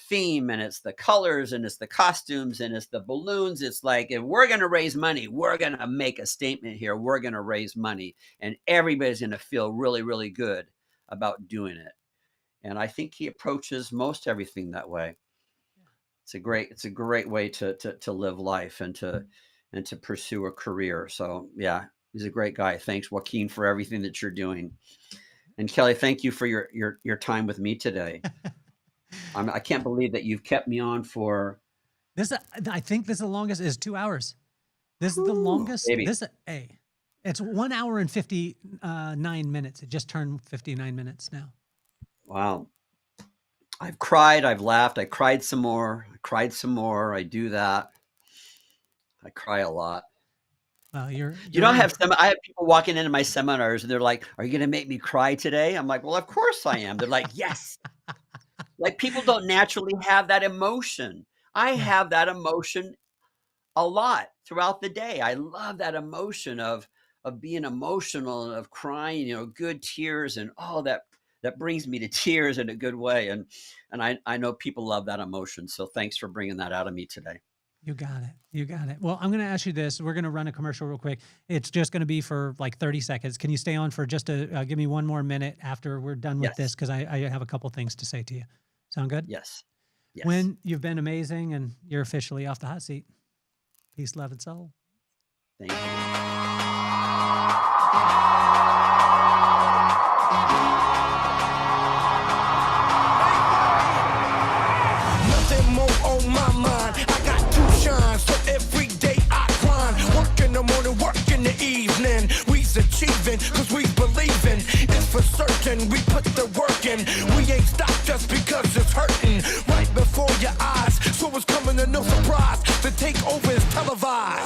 Speaker 3: theme, and it's the colors, and it's the costumes, and it's the balloons. It's like, if we're going to raise money, we're going to make a statement here. We're going to raise money, and everybody's going to feel really, really good about doing it. And I think he approaches most everything that way. It's a great way to live life and to pursue a career. So yeah, he's a great guy. Thanks, Joaquin, for everything that you're doing. And Kelly, thank you for your time with me today. I can't believe that you've kept me on for
Speaker 1: this. I think this is the longest. Is 2 hours. This is the longest.
Speaker 3: Baby.
Speaker 1: It's 1 hour and 59 minutes. It just turned 59 minutes now.
Speaker 3: Wow. I've cried. I've laughed. I cried some more. I cried some more. I do that. I cry a lot.
Speaker 1: Well, you're
Speaker 3: You know,
Speaker 1: you're on.
Speaker 3: I have people walking into my seminars and they're like, "Are you gonna make me cry today?" I'm like, "Well, of course I am." They're like, "Yes." Like, people don't naturally have that emotion. I
Speaker 1: Yeah,
Speaker 3: have that emotion a lot throughout the day. I love that emotion of being emotional and of crying, good tears and all that brings me to tears in a good way. And I know people love that emotion. So thanks for bringing that out of me today.
Speaker 1: you got it. You got it. Well, I'm going to ask you this. We're going to run a commercial real quick. It's just going to be for like 30 seconds. Can you stay on for just give me one more minute after we're done with this?
Speaker 3: Yes.
Speaker 1: Because I have a couple things to say to you. Sound good?
Speaker 3: Yes. Yes.
Speaker 1: When you've been amazing and you're officially off the hot seat. Peace, love, and soul.
Speaker 3: Thank you.
Speaker 2: Nothing more on my mind. I got to shine, so every day I grind. Work in the morning, work in the evening. We's achieving, cause we believing. It's for certain, we put the work in. We ain't stopped just because it's hurting. Right before your eyes, so it's coming to no surprise. The takeover is televised.